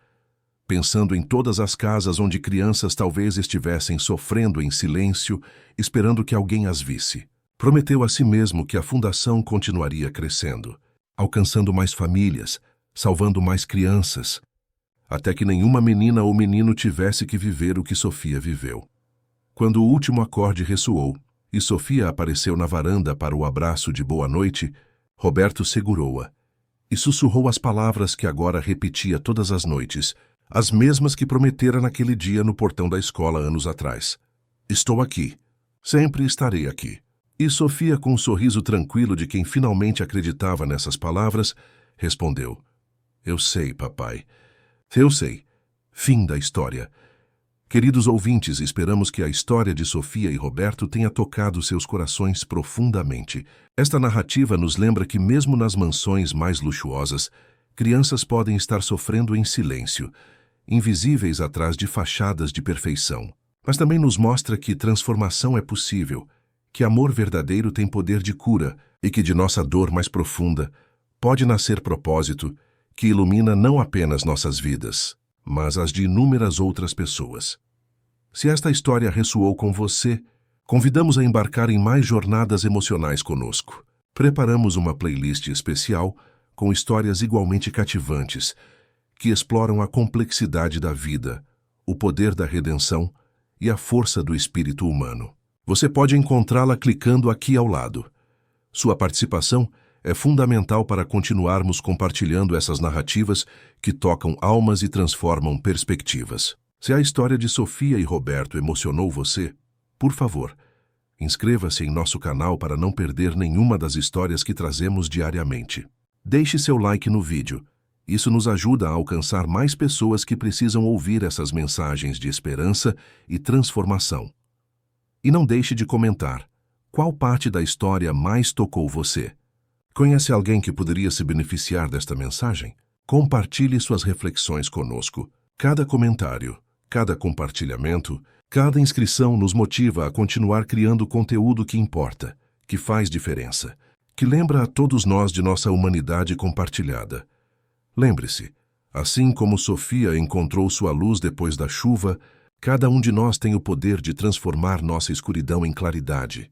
pensando em todas as casas onde crianças talvez estivessem sofrendo em silêncio, esperando que alguém as visse. Prometeu a si mesmo que a fundação continuaria crescendo, alcançando mais famílias, salvando mais crianças, até que nenhuma menina ou menino tivesse que viver o que Sofia viveu. Quando o último acorde ressoou e Sofia apareceu na varanda para o abraço de boa noite, Roberto segurou-a e sussurrou as palavras que agora repetia todas as noites, as mesmas que prometera naquele dia no portão da escola anos atrás. Estou aqui. Sempre estarei aqui. E Sofia, com um sorriso tranquilo de quem finalmente acreditava nessas palavras, respondeu: Eu sei, papai. Eu sei. Fim da história. Queridos ouvintes, esperamos que a história de Sofia e Roberto tenha tocado seus corações profundamente. Esta narrativa nos lembra que mesmo nas mansões mais luxuosas, crianças podem estar sofrendo em silêncio, invisíveis atrás de fachadas de perfeição. Mas também nos mostra que transformação é possível, que amor verdadeiro tem poder de cura e que de nossa dor mais profunda pode nascer propósito que ilumina não apenas nossas vidas, mas as de inúmeras outras pessoas. Se esta história ressoou com você, convidamos a embarcar em mais jornadas emocionais conosco. Preparamos uma playlist especial com histórias igualmente cativantes, que exploram a complexidade da vida, o poder da redenção e a força do espírito humano. Você pode encontrá-la clicando aqui ao lado. Sua participação é fundamental para continuarmos compartilhando essas narrativas que tocam almas e transformam perspectivas. Se a história de Sofia e Roberto emocionou você, por favor, inscreva-se em nosso canal para não perder nenhuma das histórias que trazemos diariamente. Deixe seu like no vídeo. Isso nos ajuda a alcançar mais pessoas que precisam ouvir essas mensagens de esperança e transformação. E não deixe de comentar qual parte da história mais tocou você. Conhece alguém que poderia se beneficiar desta mensagem? Compartilhe suas reflexões conosco. Cada comentário, cada compartilhamento, cada inscrição nos motiva a continuar criando conteúdo que importa, que faz diferença, que lembra a todos nós de nossa humanidade compartilhada. Lembre-se, assim como Sofia encontrou sua luz depois da chuva, cada um de nós tem o poder de transformar nossa escuridão em claridade,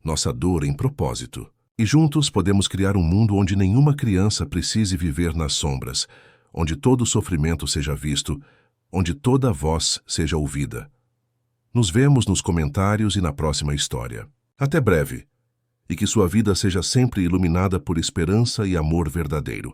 nossa dor em propósito. E juntos podemos criar um mundo onde nenhuma criança precise viver nas sombras, onde todo sofrimento seja visto, onde toda voz seja ouvida. Nos vemos nos comentários e na próxima história. Até breve, e que sua vida seja sempre iluminada por esperança e amor verdadeiro.